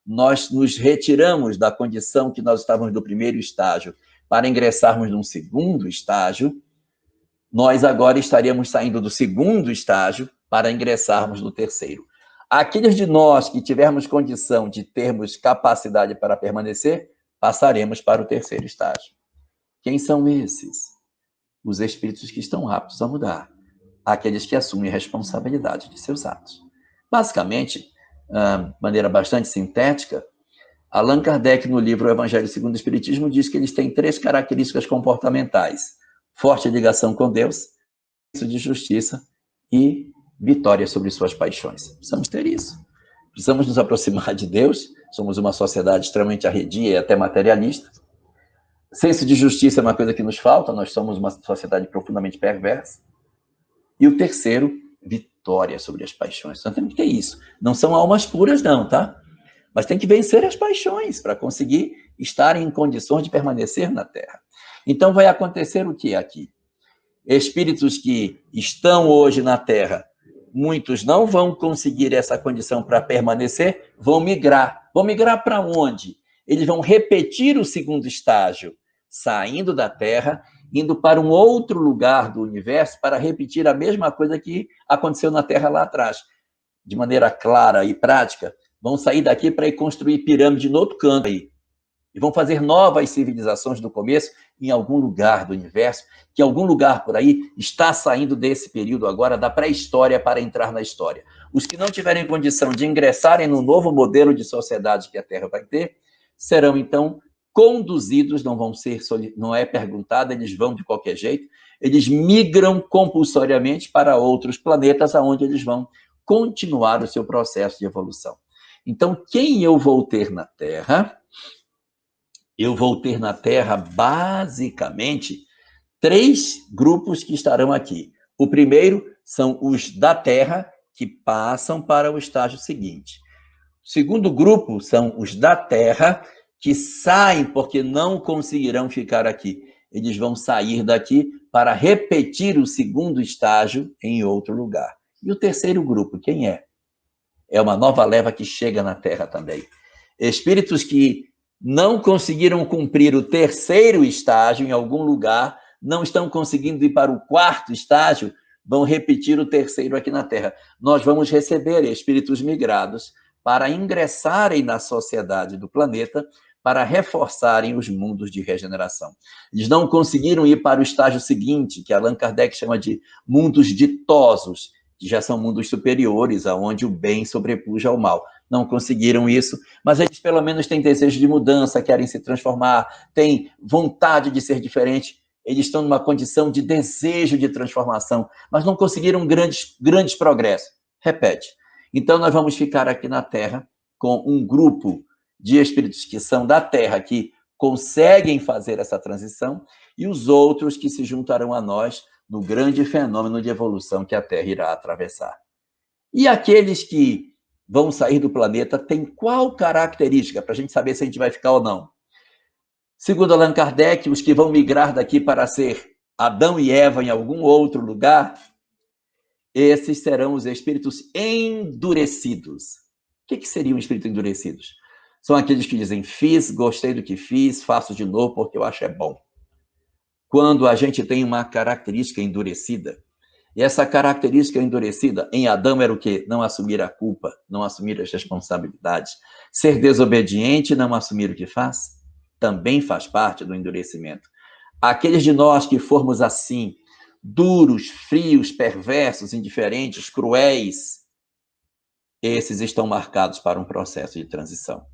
nós nos retiramos da condição que nós estávamos do primeiro estágio para ingressarmos num segundo estágio, nós agora estaríamos saindo do segundo estágio para ingressarmos no terceiro. Aqueles de nós que tivermos condição de termos capacidade para permanecer, passaremos para o terceiro estágio. Quem são esses? Os espíritos que estão aptos a mudar. Aqueles que assumem a responsabilidade de seus atos. Basicamente, de maneira bastante sintética, Allan Kardec, no livro O Evangelho segundo o Espiritismo, diz que eles têm 3 características comportamentais: forte ligação com Deus, senso de justiça e vitória sobre suas paixões. Precisamos ter isso. Precisamos nos aproximar de Deus. Somos uma sociedade extremamente arredia e até materialista. Senso de justiça é uma coisa que nos falta, nós somos uma sociedade profundamente perversa. E o terceiro, vitória sobre as paixões. Nós temos que ter isso. Não são almas puras, não, tá? Mas tem que vencer as paixões para conseguir estar em condições de permanecer na Terra. Então vai acontecer o que aqui? Espíritos que estão hoje na Terra, muitos não vão conseguir essa condição para permanecer, vão migrar. Vão migrar para onde? Eles vão repetir o segundo estágio, saindo da Terra, indo para um outro lugar do universo para repetir a mesma coisa que aconteceu na Terra lá atrás. De maneira clara e prática, vão sair daqui para ir construir pirâmide no outro canto aí. E vão fazer novas civilizações do começo em algum lugar do universo, que algum lugar por aí está saindo desse período agora da pré-história para entrar na história. Os que não tiverem condição de ingressarem no novo modelo de sociedade que a Terra vai ter, serão então conduzidos, não é perguntado, eles vão de qualquer jeito, eles migram compulsoriamente para outros planetas, aonde eles vão continuar o seu processo de evolução. Então, quem eu vou ter na Terra? Eu vou ter na Terra, basicamente, 3 grupos que estarão aqui. O primeiro são os da Terra, que passam para o estágio seguinte. O segundo grupo são os da Terra, que saem porque não conseguirão ficar aqui. Eles vão sair daqui para repetir o segundo estágio em outro lugar. E o terceiro grupo, quem é? É uma nova leva que chega na Terra também. Espíritos que não conseguiram cumprir o terceiro estágio em algum lugar, não estão conseguindo ir para o 4º estágio, vão repetir o terceiro aqui na Terra. Nós vamos receber espíritos migrados para ingressarem na sociedade do planeta, para reforçarem os mundos de regeneração. Eles não conseguiram ir para o estágio seguinte, que Allan Kardec chama de mundos ditosos, que já são mundos superiores, aonde o bem sobrepuja ao mal. Não conseguiram isso, mas eles pelo menos têm desejo de mudança, querem se transformar, têm vontade de ser diferente, eles estão numa condição de desejo de transformação, mas não conseguiram grandes progressos. Repete. Então, nós vamos ficar aqui na Terra com um grupo de espíritos que são da Terra, que conseguem fazer essa transição, e os outros que se juntarão a nós no grande fenômeno de evolução que a Terra irá atravessar. E aqueles que vão sair do planeta têm qual característica, para a gente saber se a gente vai ficar ou não? Segundo Allan Kardec, os que vão migrar daqui para ser Adão e Eva em algum outro lugar, esses serão os espíritos endurecidos. O que seriam espíritos endurecidos? São aqueles que dizem, fiz, gostei do que fiz, faço de novo porque eu acho é bom. Quando a gente tem uma característica endurecida, e essa característica endurecida em Adão era o quê? Não assumir a culpa, não assumir as responsabilidades. Ser desobediente e não assumir o que faz, também faz parte do endurecimento. Aqueles de nós que formos assim, duros, frios, perversos, indiferentes, cruéis, esses estão marcados para um processo de transição.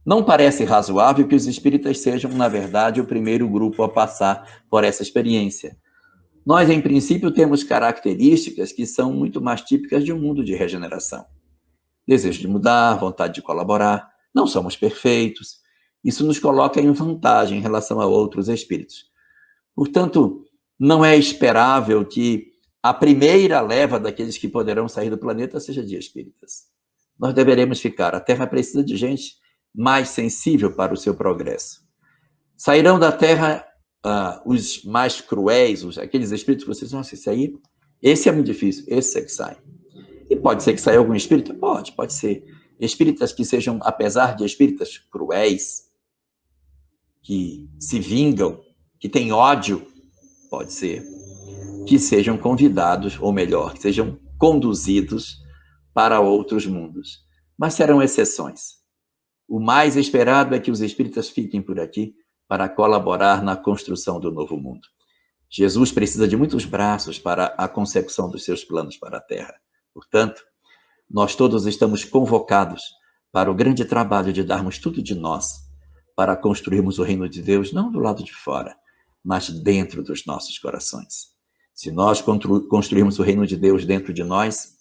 Não parece razoável que os espíritas sejam, na verdade, o primeiro grupo a passar por essa experiência. Nós, em princípio, temos características que são muito mais típicas de um mundo de regeneração. Desejo de mudar, vontade de colaborar, não somos perfeitos. Isso nos coloca em vantagem em relação a outros espíritos. Portanto, não é esperável que a primeira leva daqueles que poderão sair do planeta seja de espíritas. Nós deveremos ficar. A Terra precisa de gente mais sensível para o seu progresso. Sairão da Terra os mais cruéis, aqueles espíritos que vocês, nossa, esse é muito difícil, esse é que sai. E pode ser que saia algum espírito? Pode ser. Espíritas que sejam, apesar de espíritas cruéis, que se vingam, que têm ódio, pode ser, que sejam convidados, ou melhor, que sejam conduzidos para outros mundos. Mas serão exceções. O mais esperado é que os espíritas fiquem por aqui para colaborar na construção do novo mundo. Jesus precisa de muitos braços para a consecução dos seus planos para a Terra. Portanto, nós todos estamos convocados para o grande trabalho de darmos tudo de nós para construirmos o reino de Deus, não do lado de fora, mas dentro dos nossos corações. Se nós construirmos o reino de Deus dentro de nós,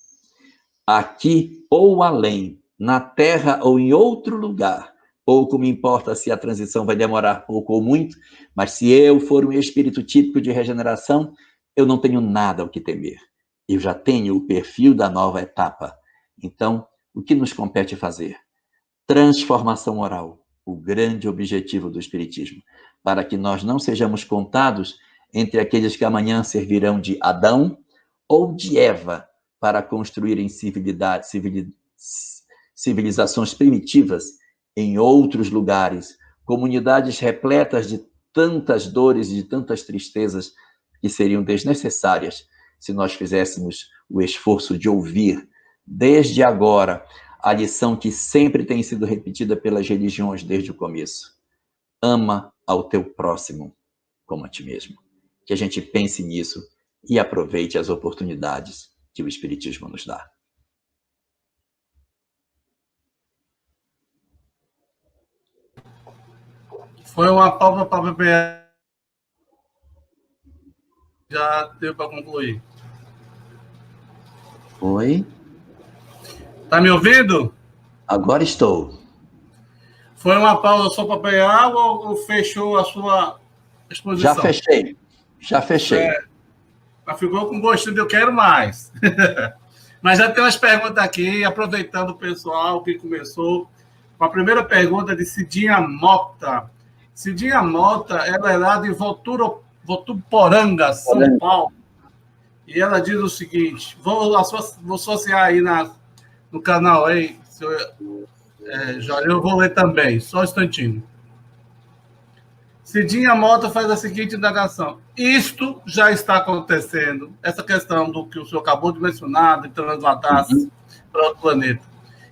aqui ou além, na Terra ou em outro lugar, pouco me importa se a transição vai demorar pouco ou muito, mas se eu for um espírito típico de regeneração, eu não tenho nada o que temer. Eu já tenho o perfil da nova etapa. Então, o que nos compete fazer? Transformação oral, o grande objetivo do Espiritismo, para que nós não sejamos contados entre aqueles que amanhã servirão de Adão ou de Eva para construírem civilizações primitivas em outros lugares, comunidades repletas de tantas dores e de tantas tristezas que seriam desnecessárias se nós fizéssemos o esforço de ouvir, desde agora, a lição que sempre tem sido repetida pelas religiões desde o começo. Ama ao teu próximo como a ti mesmo. Que a gente pense nisso e aproveite as oportunidades que o Espiritismo nos dá. Foi uma palma para o PPE. Já deu para concluir. Oi? Tá me ouvindo? Agora estou. Foi uma pausa só para pegar água ou fechou a sua exposição? Já fechei. Mas ficou com gostinho de eu quero mais. Mas já tem umas perguntas aqui, aproveitando o pessoal que começou. A primeira pergunta é de Cidinha Mota. Cidinha Mota, ela é lá de Votuporanga, São Paulo. E ela diz o seguinte, vou associar aí no canal aí, Jorge, eu vou ler também, só um instantinho. Cidinha Mota faz a seguinte indagação. Isto já está acontecendo, essa questão do que o senhor acabou de mencionar, de translatar-se para outro planeta.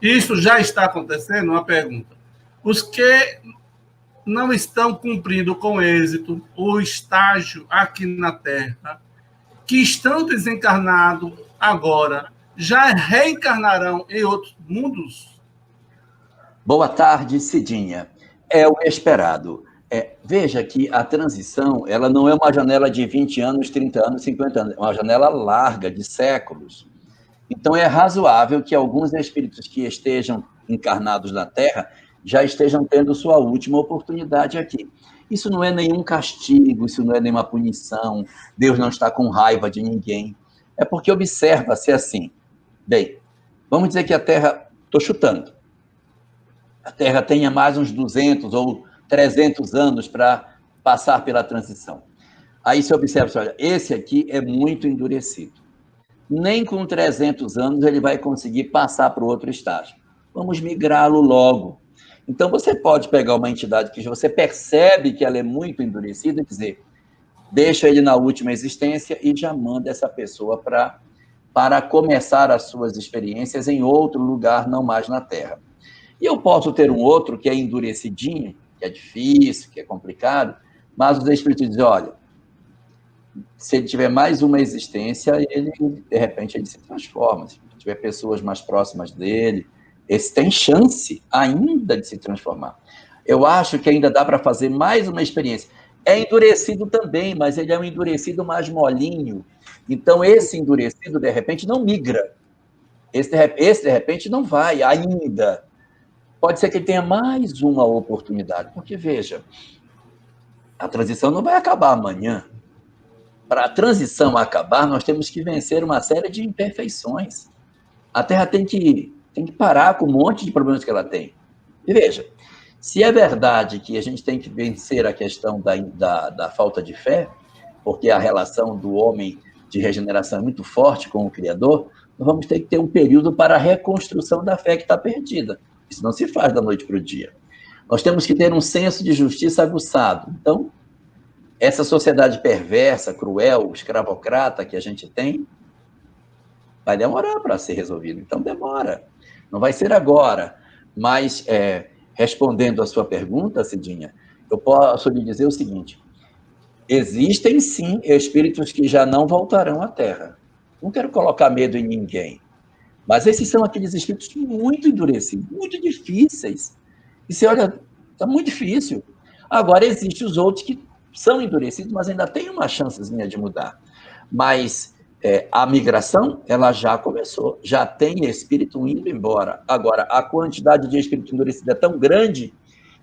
Isto já está acontecendo? Uma pergunta. Os que não estão cumprindo com êxito o estágio aqui na Terra, que estão desencarnados agora, já reencarnarão em outros mundos? Boa tarde, Cidinha. É o esperado. Veja que a transição, ela não é uma janela de 20 anos, 30 anos, 50 anos, é uma janela larga, de séculos. Então, é razoável que alguns espíritos que estejam encarnados na Terra já estejam tendo sua última oportunidade aqui. Isso não é nenhum castigo, isso não é nenhuma punição, Deus não está com raiva de ninguém. É porque observa-se assim. Bem, vamos dizer que a Terra, estou chutando, a Terra tenha mais uns 200 ou 300 anos para passar pela transição. Aí você observa, olha, esse aqui é muito endurecido. Nem com 300 anos ele vai conseguir passar para o outro estágio. Vamos migrá-lo logo. Então, você pode pegar uma entidade que você percebe que ela é muito endurecida e dizer, deixa ele na última existência e já manda essa pessoa para começar as suas experiências em outro lugar, não mais na Terra. E eu posso ter um outro que é endurecidinho, que é difícil, que é complicado, mas os espíritos dizem, olha, se ele tiver mais uma existência, ele, de repente, ele se transforma. Se tiver pessoas mais próximas dele, esse tem chance ainda de se transformar. Eu acho que ainda dá para fazer mais uma experiência. É endurecido também, mas ele é um endurecido mais molinho. Então, esse endurecido, de repente, não migra. Esse, de repente, não vai ainda. Pode ser que ele tenha mais uma oportunidade. Porque, veja, a transição não vai acabar amanhã. Para a transição acabar, nós temos que vencer uma série de imperfeições. A Terra tem que parar com um monte de problemas que ela tem. E veja, Se é verdade que a gente tem que vencer a questão da falta de fé, porque a relação do homem de regeneração é muito forte com o Criador, nós vamos ter que ter um período para a reconstrução da fé que está perdida. Isso não se faz da noite para o dia. Nós temos que ter um senso de justiça aguçado. Então, essa sociedade perversa, cruel, escravocrata que a gente tem, vai demorar para ser resolvido. Então, demora. Não vai ser agora. Mas, respondendo a sua pergunta, Cidinha, eu posso lhe dizer o seguinte: existem, sim, espíritos que já não voltarão à Terra. Não quero colocar medo em ninguém, mas esses são aqueles espíritos muito endurecidos, muito difíceis. E você olha, está muito difícil. Agora, existem os outros que são endurecidos, mas ainda tem uma chancezinha de mudar. Mas a migração, ela já começou, já tem espírito indo embora. Agora, a quantidade de espírito endurecido é tão grande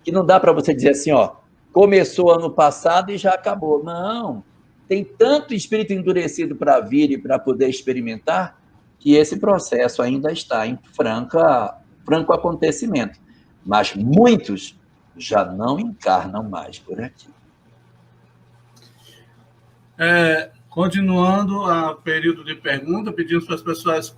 que não dá para você dizer assim, ó, começou ano passado e já acabou. Não, tem tanto espírito endurecido para vir e para poder experimentar que esse processo ainda está em franco acontecimento. Mas muitos já não encarnam mais por aqui. Continuando o período de pergunta, pedimos para as pessoas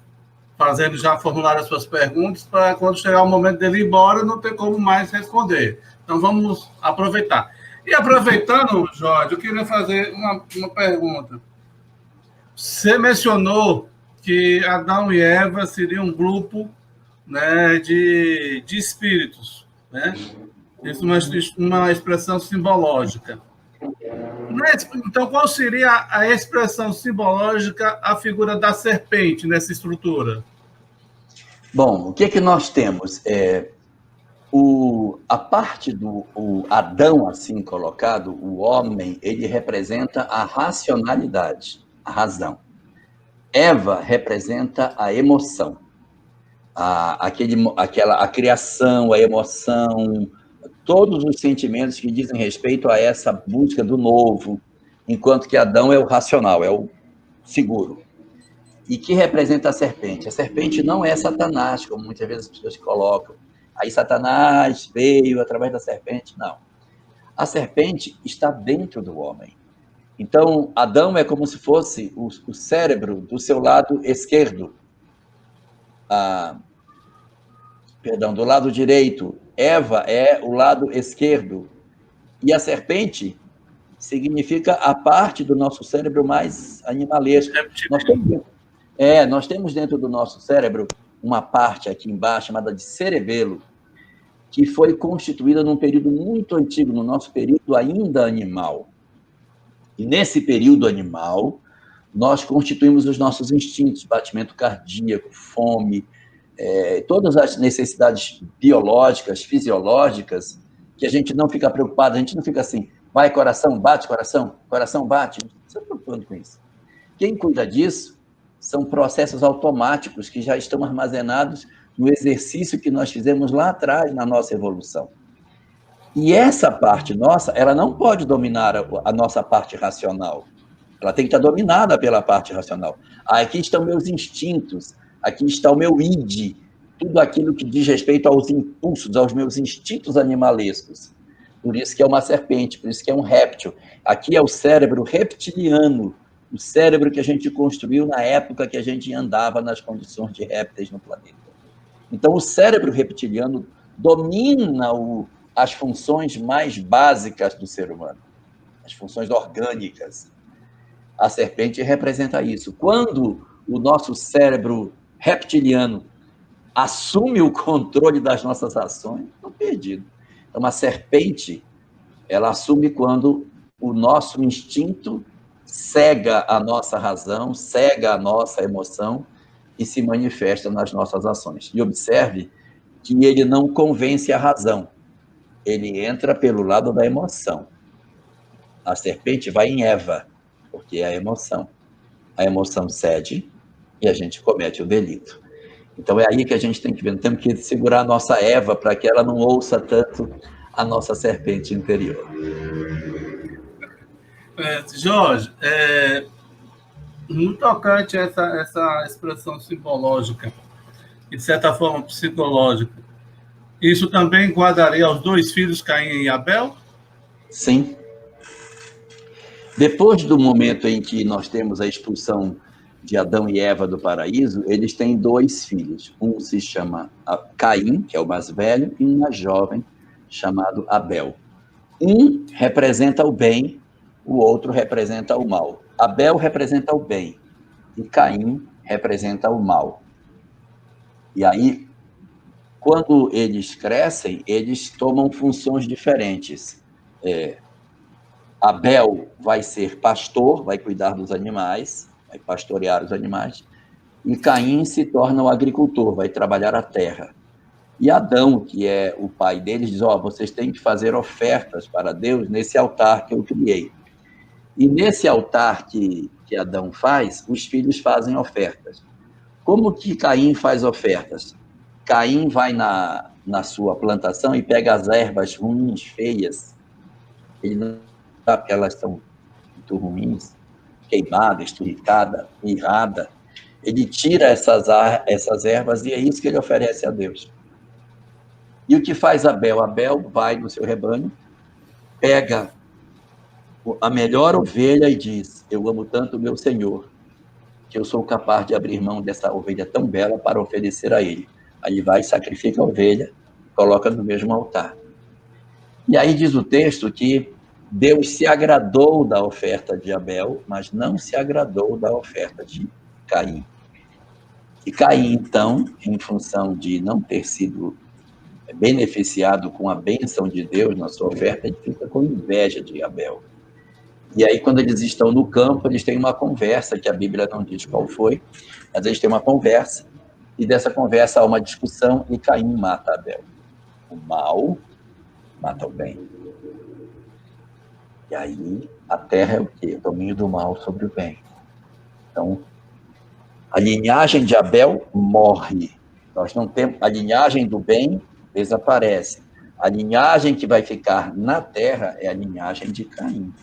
fazendo já formular as suas perguntas, para quando chegar o momento dele ir embora, não ter como mais responder. Então, vamos aproveitar. E aproveitando, Jorge, eu queria fazer uma pergunta. Você mencionou que Adão e Eva seriam um grupo, né, de espíritos, né? Isso é uma expressão simbológica. Então, qual seria a expressão simbológica, a figura da serpente nessa estrutura? Bom, o que nós temos? A parte do Adão, assim colocado, o homem, ele representa a racionalidade, a razão. Eva representa a emoção, a criação, a emoção, todos os sentimentos que dizem respeito a essa busca do novo, enquanto que Adão é o racional, é o seguro. E que representa a serpente? A serpente não é Satanás, como muitas vezes as pessoas colocam. Aí Satanás veio através da serpente. Não. A serpente está dentro do homem. Então, Adão é como se fosse o cérebro do seu lado esquerdo. Do lado direito. Eva é o lado esquerdo. E a serpente significa a parte do nosso cérebro mais animalesco. Nós temos dentro do nosso cérebro uma parte aqui embaixo chamada de cerebelo, que foi constituída num período muito antigo, no nosso período ainda animal. E nesse período animal, nós constituímos os nossos instintos, batimento cardíaco, fome, todas as necessidades biológicas, fisiológicas, que a gente não fica preocupado, a gente não fica assim, vai, coração bate, coração bate, não está se preocupando com isso. Quem cuida disso são processos automáticos que já estão armazenados no exercício que nós fizemos lá atrás na nossa evolução. E essa parte nossa, ela não pode dominar a nossa parte racional. Ela tem que estar dominada pela parte racional. Aqui estão meus instintos, aqui está o meu id, tudo aquilo que diz respeito aos impulsos, aos meus instintos animalescos. Por isso que é uma serpente, por isso que é um réptil. Aqui é o cérebro reptiliano, o cérebro que a gente construiu na época que a gente andava nas condições de répteis no planeta. Então, o cérebro reptiliano domina as funções mais básicas do ser humano, as funções orgânicas. A serpente representa isso. Quando o nosso cérebro reptiliano assume o controle das nossas ações, estamos perdidos. Então, a serpente, ela assume quando o nosso instinto cega a nossa razão, cega a nossa emoção e se manifesta nas nossas ações. E observe que ele não convence a razão, ele entra pelo lado da emoção. A serpente vai em Eva, porque é a emoção. A emoção cede e a gente comete o delito. Então é aí que a gente tem que ver, temos que segurar a nossa Eva para que ela não ouça tanto a nossa serpente interior. Jorge, muito tocante essa expressão simbológica e, de certa forma, psicológica. Isso também guardaria aos dois filhos, Caim e Abel? Sim. Depois do momento em que nós temos a expulsão de Adão e Eva do paraíso, eles têm dois filhos. Um se chama Caim, que é o mais velho, e um mais jovem, chamado Abel. Um representa o bem, o outro representa o mal. Abel representa o bem e Caim representa o mal. E aí, quando eles crescem, eles tomam funções diferentes. Abel vai ser pastor, vai cuidar dos animais, vai pastorear os animais, e Caim se torna o agricultor, vai trabalhar a terra. E Adão, que é o pai deles, diz: vocês têm que fazer ofertas para Deus nesse altar que eu criei. E nesse altar que Adão faz, os filhos fazem ofertas. Como que Caim faz ofertas? Caim vai na sua plantação e pega as ervas ruins, feias. Ele não sabe que elas são muito ruins, queimada, esturricada, mirrada. Ele tira essas ervas e é isso que ele oferece a Deus. E o que faz Abel? Abel vai no seu rebanho, pega a melhor ovelha e diz: eu amo tanto o meu Senhor, que eu sou capaz de abrir mão dessa ovelha tão bela para oferecer a ele. Aí ele vai, sacrifica a ovelha, coloca no mesmo altar. E aí diz o texto que Deus se agradou da oferta de Abel, mas não se agradou da oferta de Caim. E Caim, então, em função de não ter sido beneficiado com a bênção de Deus na sua oferta, ele fica com inveja de Abel. E aí, quando eles estão no campo, eles têm uma conversa, que a Bíblia não diz qual foi, mas eles têm uma conversa, e dessa conversa há uma discussão, e Caim mata Abel. O mal mata o bem. E aí, a terra é o quê? O domínio do mal sobre o bem. Então, a linhagem de Abel morre. Nós não temos, a linhagem do bem desaparece. A linhagem que vai ficar na terra é a linhagem de Caim.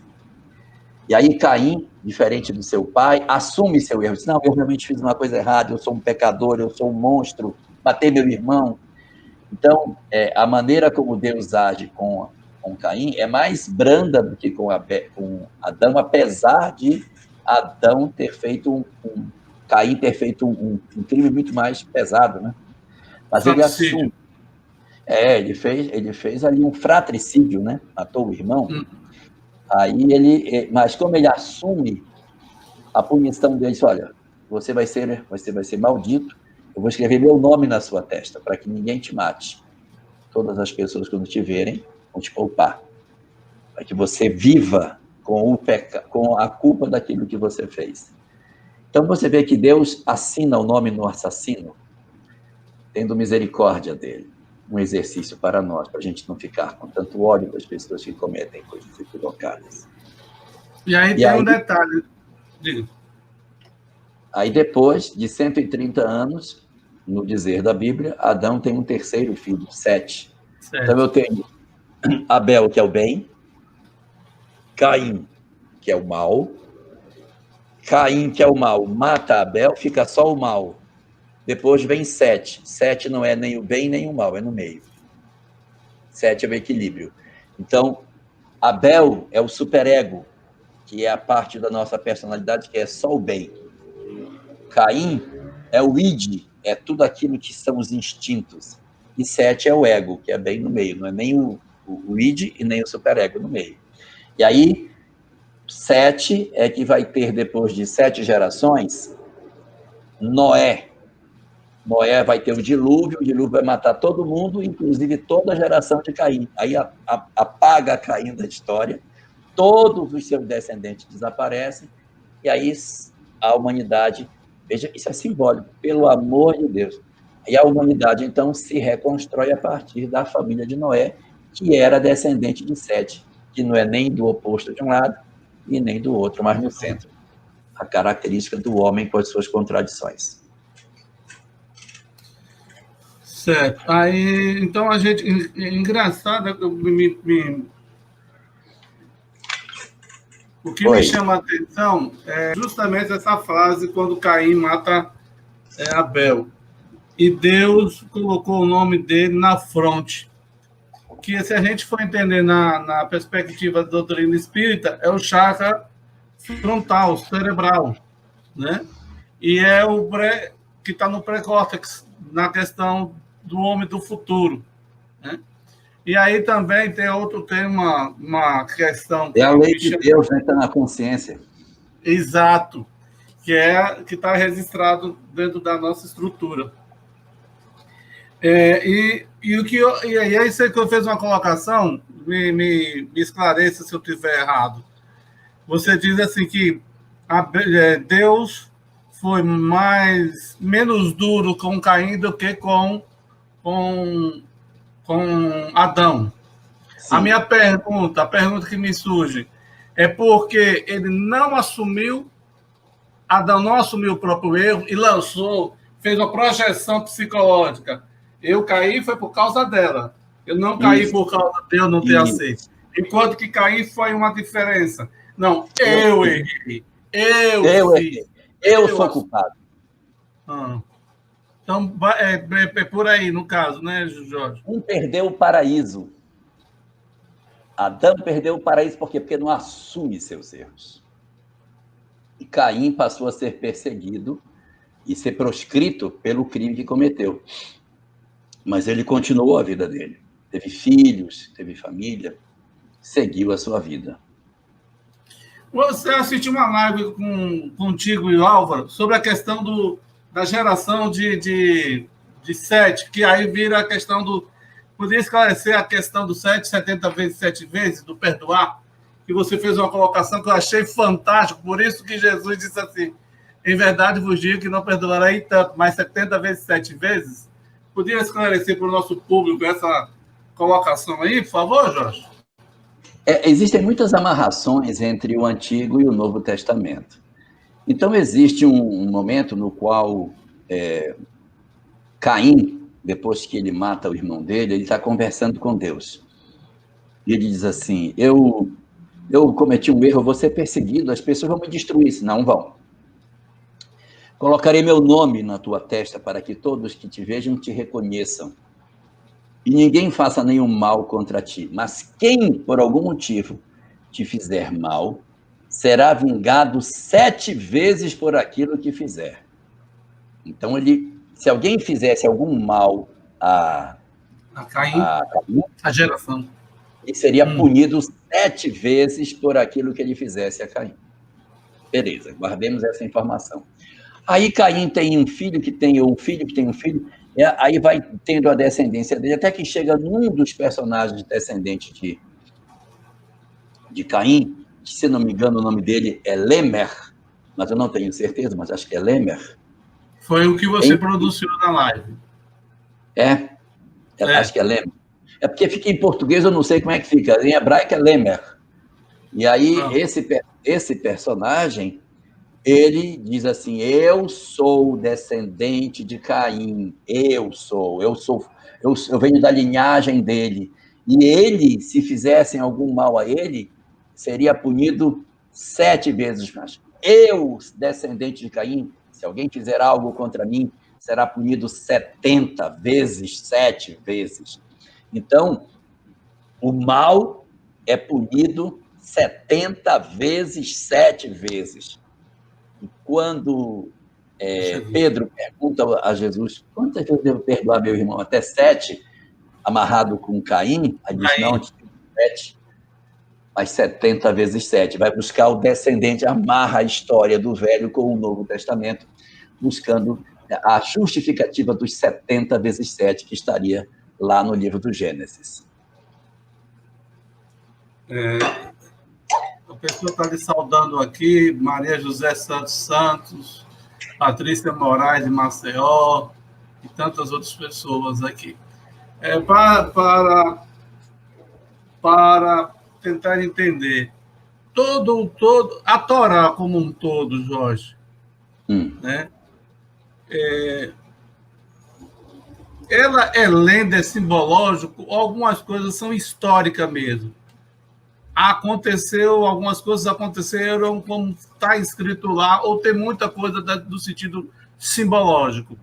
E aí Caim, diferente do seu pai, assume seu erro. Diz: não, eu realmente fiz uma coisa errada, eu sou um pecador, eu sou um monstro, matei meu irmão. Então, a maneira como Deus age com Caim é mais branda do que com Adão, apesar de Adão ter feito Caim ter feito um crime muito mais pesado, né? Mas ele assume. Ele fez ali um fratricídio, né? Matou o irmão. Aí mas como ele assume a punição dele, diz: olha, você vai ser maldito, eu vou escrever meu nome na sua testa, para que ninguém te mate. Todas as pessoas, quando te verem, vão te poupar. Para que você viva com a culpa daquilo que você fez. Então, você vê que Deus assina o nome no assassino, tendo misericórdia dele. Um exercício para nós, para a gente não ficar com tanto ódio das pessoas que cometem coisas equivocadas. E aí tem um detalhe. Diga. Aí, depois de 130 anos, no dizer da Bíblia, Adão tem um terceiro filho, Sete. Então, eu tenho Abel, que é o bem, Caim, que é o mal. Caim, que é o mal, mata Abel, fica só o mal. Depois vem Sete. Sete não é nem o bem nem o mal, é no meio. Sete é o equilíbrio. Então, Abel é o superego, que é a parte da nossa personalidade que é só o bem. Caim é o id, é tudo aquilo que são os instintos. E Sete é o ego, que é bem no meio, não é nem o id e nem o superego no meio. E aí, Sete é que vai ter, depois de 7 gerações, Noé. Noé vai ter o dilúvio vai matar todo mundo, inclusive toda a geração de Caim. Aí apaga Caim da história, todos os seus descendentes desaparecem, e aí a humanidade, veja, isso é simbólico, pelo amor de Deus. E a humanidade, então, se reconstrói a partir da família de Noé, que era descendente de Sete, que não é nem do oposto de um lado e nem do outro, mas no centro. A característica do homem com as suas contradições. Certo. Aí, então, a gente... Engraçado, o que me chama a atenção é justamente essa frase quando Caim mata Abel. e Deus colocou o nome dele na fronte. Que, se a gente for entender na perspectiva da doutrina espírita, é o chakra frontal, cerebral, né? E é o que está no pré-córtex, na questão do homem do futuro, né? E aí também tem uma questão É que a lei me de chama... Deus, né? Está na consciência. Exato, que está registrado dentro da nossa estrutura. E aí você que eu fiz uma colocação, me esclareça se eu estiver errado. Você diz assim que Deus foi menos duro com Caim do que com Adão. Sim. A pergunta que me surge, é porque ele não assumiu, Adão não assumiu o próprio erro e fez uma projeção psicológica. Eu caí foi por causa dela. Eu não caí por causa de eu não ter aceito. Enquanto que Caim foi uma diferença. Não, eu errei. Eu sou culpado. Então, é por aí, no caso, né, Jorge? Um perdeu o paraíso. Adão perdeu o paraíso por quê? Porque não assume seus erros. E Caim passou a ser perseguido e ser proscrito pelo crime que cometeu. Mas ele continuou a vida dele. Teve filhos, teve família, seguiu a sua vida. Você assistiu uma live contigo e o Álvaro sobre a questão da geração de 7, que aí vira a questão do... Poderia esclarecer a questão do 7, 70 vezes, 7 vezes, do perdoar? Que você fez uma colocação que eu achei fantástico, por isso que Jesus disse assim, em verdade vos digo que não perdoarei tanto, mas 70 vezes, 7 vezes? Poderia esclarecer para o nosso público essa colocação aí, por favor, Jorge? Existem muitas amarrações entre o Antigo e o Novo Testamento. Então, existe um momento no qual Caim, depois que ele mata o irmão dele, ele está conversando com Deus. E ele diz assim, eu cometi um erro, eu vou ser perseguido, as pessoas vão me destruir, senão vão. Colocarei meu nome na tua testa para que todos que te vejam te reconheçam. E ninguém faça nenhum mal contra ti. Mas quem, por algum motivo, te fizer mal, será vingado 7 vezes por aquilo que fizer. Então, se alguém fizesse algum mal a Caim, a geração, ele seria punido 7 vezes por aquilo que ele fizesse a Caim. Beleza, guardemos essa informação. Aí Caim tem um filho que tem um filho, aí vai tendo a descendência dele, até que chega num dos personagens descendentes de Caim, que, se não me engano, o nome dele é Lemer, mas eu não tenho certeza, mas acho que é Lemer. Foi o que você produziu na live. Acho que é Lemer. É porque fica em português, eu não sei como é que fica. Em hebraico é Lemer. E aí, esse personagem, ele diz assim, eu sou descendente de Caim, eu venho da linhagem dele. E ele, se fizessem algum mal a ele, seria punido 7 vezes mais. Eu, descendente de Caim, se alguém fizer algo contra mim, será punido 70 vezes, 7 vezes. Então, o mal é punido 70 vezes, 7 vezes. E quando Pedro pergunta a Jesus, quantas vezes eu devo perdoar meu irmão? Até 7, amarrado com Caim? Aí diz, não, 7, mas 70 vezes 7. Vai buscar o descendente, amarra a história do Velho com o Novo Testamento, buscando a justificativa dos 70 vezes 7, que estaria lá no livro do Gênesis. A pessoa está lhe saudando aqui, Maria José Santos, Patrícia Moraes de Maceió, e tantas outras pessoas aqui. Para tentar entender, a Torá como um todo, Jorge, né? Ela é lenda, é simbológico, algumas coisas são históricas mesmo. Algumas coisas aconteceram como está escrito lá, ou tem muita coisa do sentido simbológico.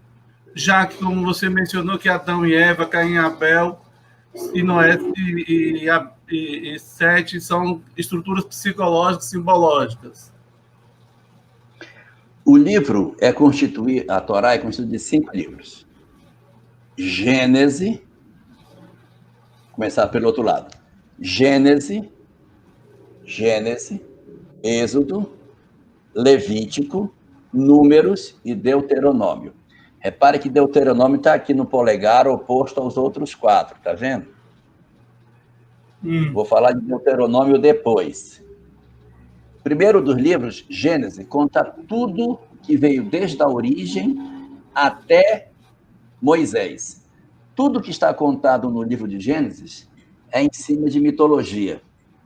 já que, como você mencionou, que Adão e Eva, Caim e Abel, e Noé e Sete são estruturas psicológicas simbológicas? O livro é constituído, a Torá é constituída de 5 livros. Gênese, começar pelo outro lado. Gênese, Êxodo, Levítico, Números e Deuteronômio. Repare que Deuteronômio está aqui no polegar, oposto aos outros 4, tá vendo? Vou falar de Deuteronômio depois. Primeiro dos livros, Gênesis, conta tudo que veio desde a origem até Moisés. Tudo que está contado no livro de Gênesis é em cima de mitologia.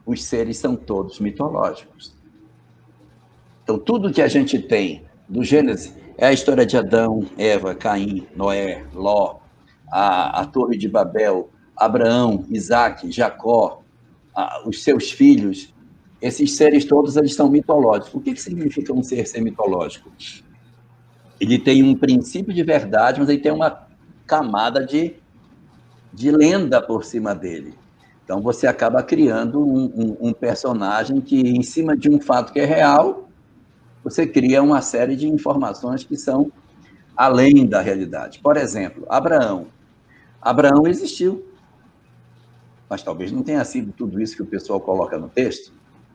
Os seres são todos mitológicos. Então, tudo que a gente tem do Gênesis é a história de Adão, Eva, Caim, Noé, Ló, a Torre de Babel, Abraão, Isaac, Jacó, os seus filhos. Esses seres todos, eles são mitológicos. O que significa um ser mitológico? Ele tem um princípio de verdade, mas ele tem uma camada de lenda por cima dele. Então, você acaba criando um personagem que, em cima de um fato que é real, você cria uma série de informações que são além da realidade. Por exemplo, Abraão. Abraão existiu, mas talvez não tenha sido tudo isso que o pessoal coloca no texto.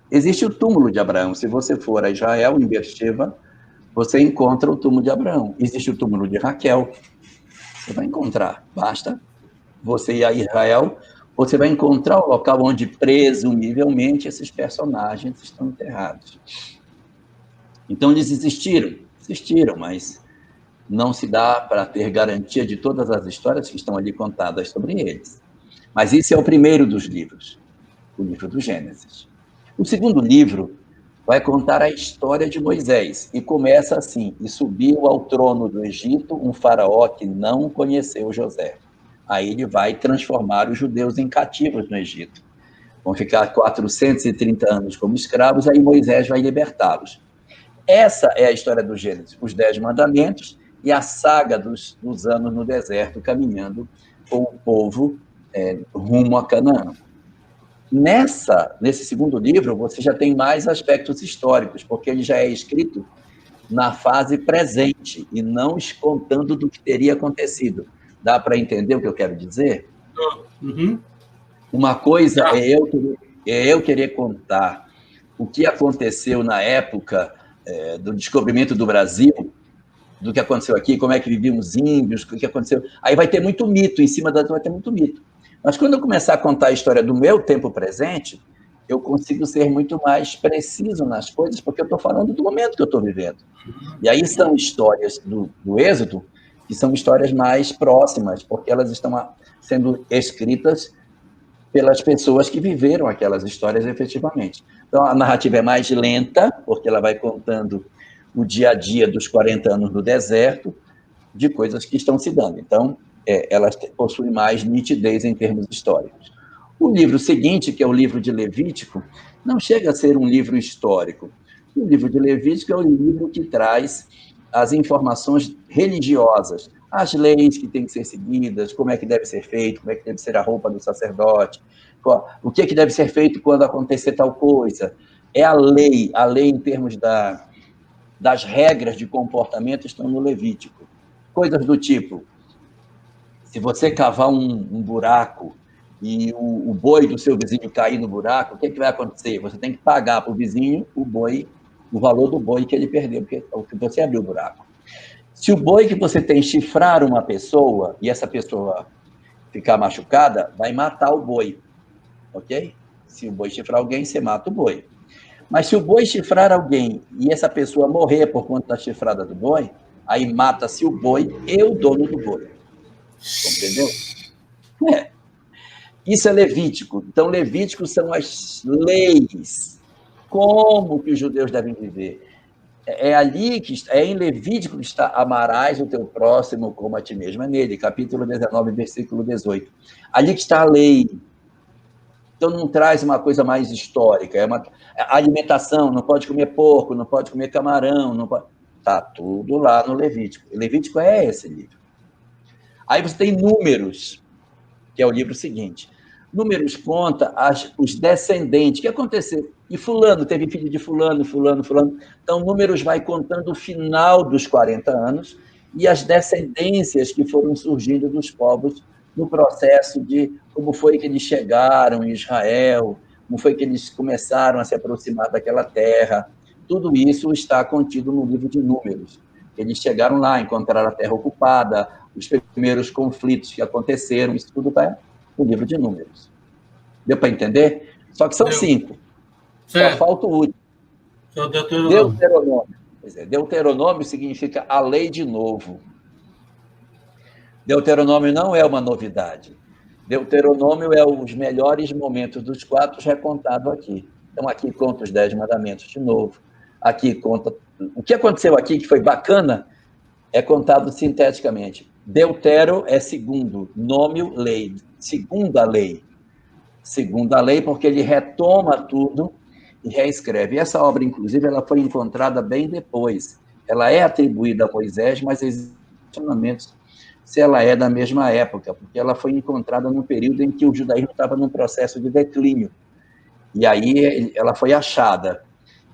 Existe o túmulo de Abraão. Se você for a Israel, em Beersheba, você encontra o túmulo de Abraão. Existe o túmulo de Raquel. Você vai encontrar. Basta você ir a Israel, você vai encontrar o local onde, presumivelmente, esses personagens estão enterrados. Então, eles existiram, mas não se dá para ter garantia de todas as histórias que estão ali contadas sobre eles. Mas esse é o primeiro dos livros, o livro do Gênesis. O segundo livro vai contar a história de Moisés, e começa assim: e subiu ao trono do Egito um faraó que não conheceu José. Aí ele vai transformar os judeus em cativos no Egito. Vão ficar 430 anos como escravos, aí Moisés vai libertá-los. Essa é a história do Gênesis, os 10 mandamentos e a saga dos anos no deserto, caminhando com o povo rumo a Canaã. Nesse segundo livro, você já tem mais aspectos históricos, porque ele já é escrito na fase presente e não contando do que teria acontecido. Dá para entender o que eu quero dizer? Uhum. Uma coisa é eu querer contar o que aconteceu na época do descobrimento do Brasil, do que aconteceu aqui, como é que viviam os índios, o que aconteceu. Aí vai ter muito mito, em cima vai ter muito mito. Mas quando eu começar a contar a história do meu tempo presente, eu consigo ser muito mais preciso nas coisas, porque eu estou falando do momento que eu estou vivendo. E aí são histórias do Êxodo, que são histórias mais próximas, porque elas estão sendo escritas pelas pessoas que viveram aquelas histórias efetivamente. Então, a narrativa é mais lenta, porque ela vai contando o dia a dia dos 40 anos no deserto, de coisas que estão se dando. Então, elas possuem mais nitidez em termos históricos. O livro seguinte, que é o livro de Levítico, não chega a ser um livro histórico. O livro de Levítico é o livro que traz as informações religiosas, as leis que têm que ser seguidas, como é que deve ser feito, como é que deve ser a roupa do sacerdote, o que deve ser feito quando acontecer tal coisa. É a lei em termos das regras de comportamento estão no Levítico. Coisas do tipo, se você cavar um buraco e o boi do seu vizinho cair no buraco, o que vai acontecer? Você tem que pagar para o vizinho o valor do boi que ele perdeu, porque você abriu o buraco. Se o boi que você tem chifrar uma pessoa e essa pessoa ficar machucada, vai matar o boi, ok? Se o boi chifrar alguém, você mata o boi. Mas se o boi chifrar alguém e essa pessoa morrer por conta da chifrada do boi, aí mata-se o boi e o dono do boi. Compreendeu? Isso é Levítico. Então, Levítico são as leis, como que os judeus devem viver. É em Levítico que está: amarás o teu próximo como a ti mesmo. É nele, capítulo 19, versículo 18. Ali que está a lei. Então, não traz uma coisa mais histórica. A alimentação, não pode comer porco, não pode comer camarão, não pode... Está tudo lá no Levítico. O Levítico é esse livro. Aí você tem Números, que é o livro seguinte. Números conta os descendentes, o que aconteceu? E fulano, teve filho de fulano, fulano, fulano. Então, Números vai contando o final dos 40 anos e as descendências que foram surgindo dos povos no processo de como foi que eles chegaram em Israel, como foi que eles começaram a se aproximar daquela terra. Tudo isso está contido no livro de Números. Eles chegaram lá, encontraram a terra ocupada, os primeiros conflitos que aconteceram, isso tudo está no livro de Números. Deu para entender? Só que são 5. Só falta o último. Deuteronômio. Pois é, Deuteronômio significa a lei de novo. Deuteronômio não é uma novidade. Deuteronômio é os melhores momentos dos 4 recontado aqui. Então, aqui conta os 10 mandamentos de novo. Aqui conta... O que aconteceu aqui, que foi bacana, é contado sinteticamente. Deutero é segundo, nômio, lei. Segunda lei. Segunda lei, porque ele retoma tudo e reescreve. E essa obra, inclusive, ela foi encontrada bem depois. Ela é atribuída a Moisés, mas existem questionamentos se ela é da mesma época, porque ela foi encontrada no período em que o judaísmo estava num processo de declínio. E aí ela foi achada.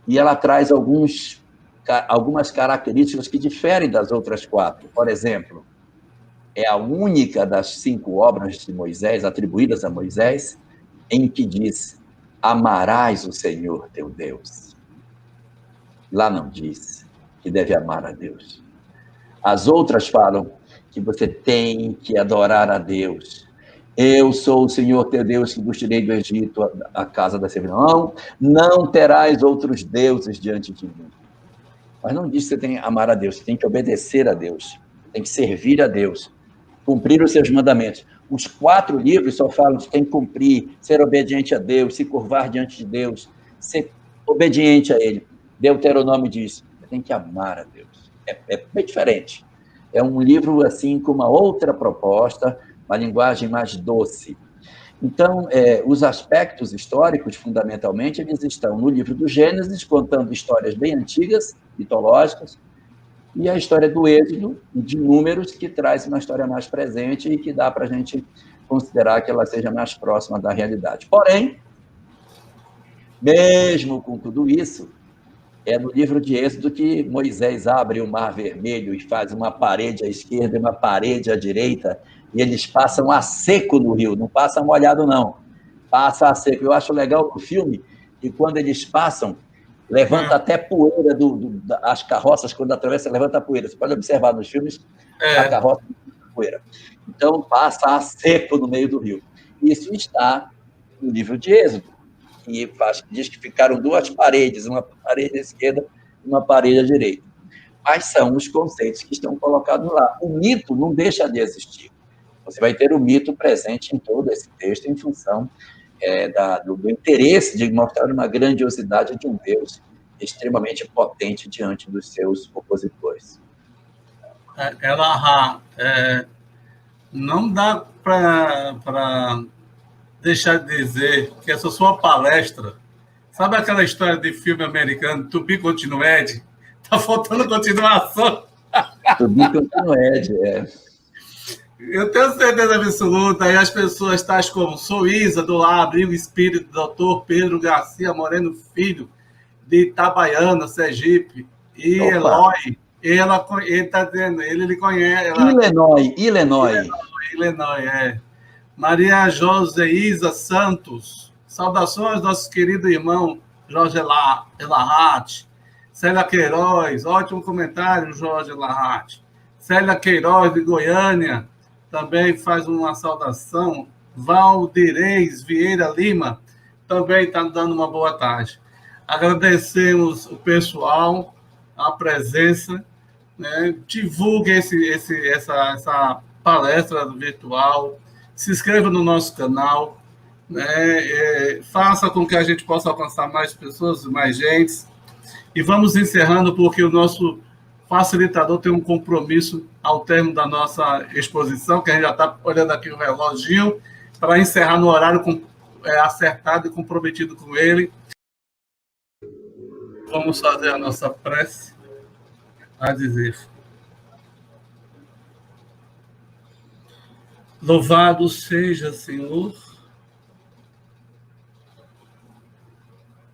E ela traz algumas características que diferem das outras 4. Por exemplo, é a única das 5 obras de Moisés, atribuídas a Moisés, em que diz: amarás o Senhor teu Deus. Lá não diz que deve amar a Deus. As outras falam que você tem que adorar a Deus. Eu sou o Senhor teu Deus que vos tirei do Egito, a casa da servidão. Não terás outros deuses diante de mim. Mas não diz que você tem que amar a Deus, você tem que obedecer a Deus, tem que servir a Deus, cumprir os seus mandamentos. Os 4 livros só falam que tem que cumprir, ser obediente a Deus, se curvar diante de Deus, ser obediente a Ele. Deuteronômio diz, você tem que amar a Deus. É bem diferente. É um livro assim com uma outra proposta, uma linguagem mais doce. Então, os aspectos históricos, fundamentalmente, eles estão no livro do Gênesis, contando histórias bem antigas, mitológicas, e a história do Êxodo, de Números, que traz uma história mais presente e que dá para a gente considerar que ela seja mais próxima da realidade. Porém, mesmo com tudo isso, é no livro de Êxodo que Moisés abre o Mar Vermelho e faz uma parede à esquerda e uma parede à direita, e eles passam a seco no rio, não passam molhado, não. Passa a seco. Eu acho legal no filme que quando eles passam, levanta até poeira das carroças, quando atravessa, levanta a poeira. Você pode observar nos filmes, a carroça levanta poeira. Então, passa a seco no meio do rio. Isso está no livro de Êxodo, que diz que ficaram 2 paredes, uma parede à esquerda e uma parede à direita. Mas são os conceitos que estão colocados lá. O mito não deixa de existir. Você vai ter o mito presente em todo esse texto, em função do interesse de mostrar uma grandiosidade de um Deus extremamente potente diante dos seus opositores. Não dá para deixar de dizer que essa sua palestra, sabe aquela história de filme americano, To Be Continued? Tá faltando continuação. To Be Continued, Eu tenho certeza absoluta, e as pessoas tais como Soísa, do Abril Espírito, Dr. Pedro Garcia Moreno Filho, de Itabaiana, Sergipe, e Eloy, ele está dizendo, ele conhece... Illinois, Maria Joseísa Santos, saudações, nosso querido irmão Jorge Elahate. Célia Queiroz, ótimo comentário, Jorge Elahate. Célia Queiroz, de Goiânia, também faz uma saudação. Valdirez Vieira Lima, também está dando uma boa tarde. Agradecemos o pessoal, a presença, né? Divulgue essa palestra virtual, se inscreva no nosso canal, né? Faça com que a gente possa alcançar mais pessoas, mais gente. E vamos encerrando, porque o nosso facilitador tem um compromisso ao termo da nossa exposição, que a gente já está olhando aqui o reloginho, para encerrar no horário acertado e comprometido com ele. Vamos fazer a nossa prece a dizer: Louvado seja, Senhor,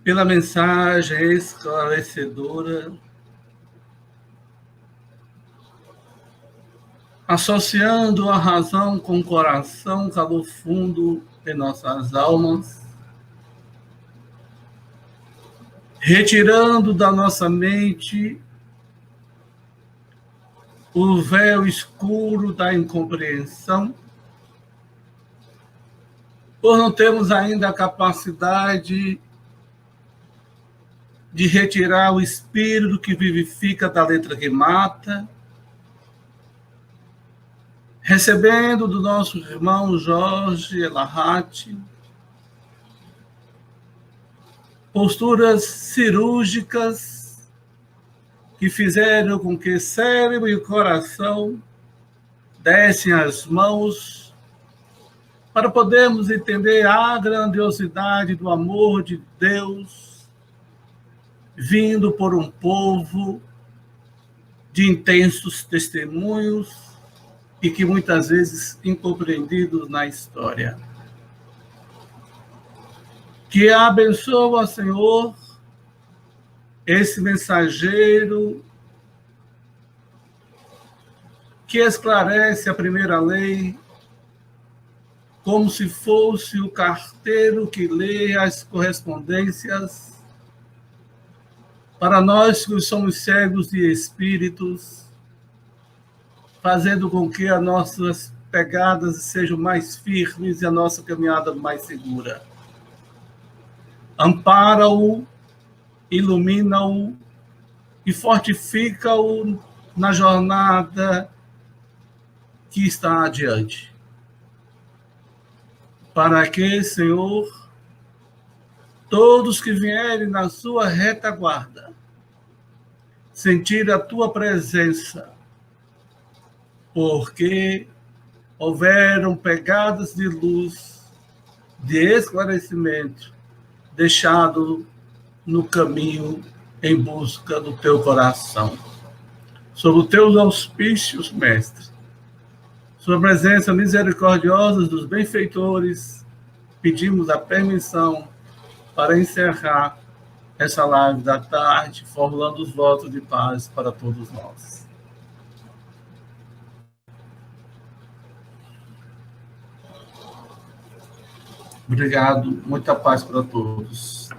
pela mensagem esclarecedora, associando a razão com o coração, calor fundo em nossas almas, retirando da nossa mente o véu escuro da incompreensão, por não termos ainda a capacidade de retirar o espírito que vivifica da letra que mata, recebendo do nosso irmão Jorge Elahati posturas cirúrgicas que fizeram com que cérebro e coração dessem as mãos para podermos entender a grandiosidade do amor de Deus vindo por um povo de intensos testemunhos e que muitas vezes incompreendidos na história. Que abençoa, Senhor, esse mensageiro que esclarece a primeira lei como se fosse o carteiro que lê as correspondências para nós que somos cegos de espíritos, fazendo com que as nossas pegadas sejam mais firmes e a nossa caminhada mais segura. Ampara-o, ilumina-o e fortifica-o na jornada que está adiante. Para que, Senhor, todos que vierem na sua retaguarda sentir a tua presença, porque houveram pegadas de luz, de esclarecimento, deixado no caminho em busca do teu coração. Sob os teus auspícios, Mestre, sua presença misericordiosa dos benfeitores, pedimos a permissão para encerrar essa live da tarde, formulando os votos de paz para todos nós. Obrigado, muita paz para todos.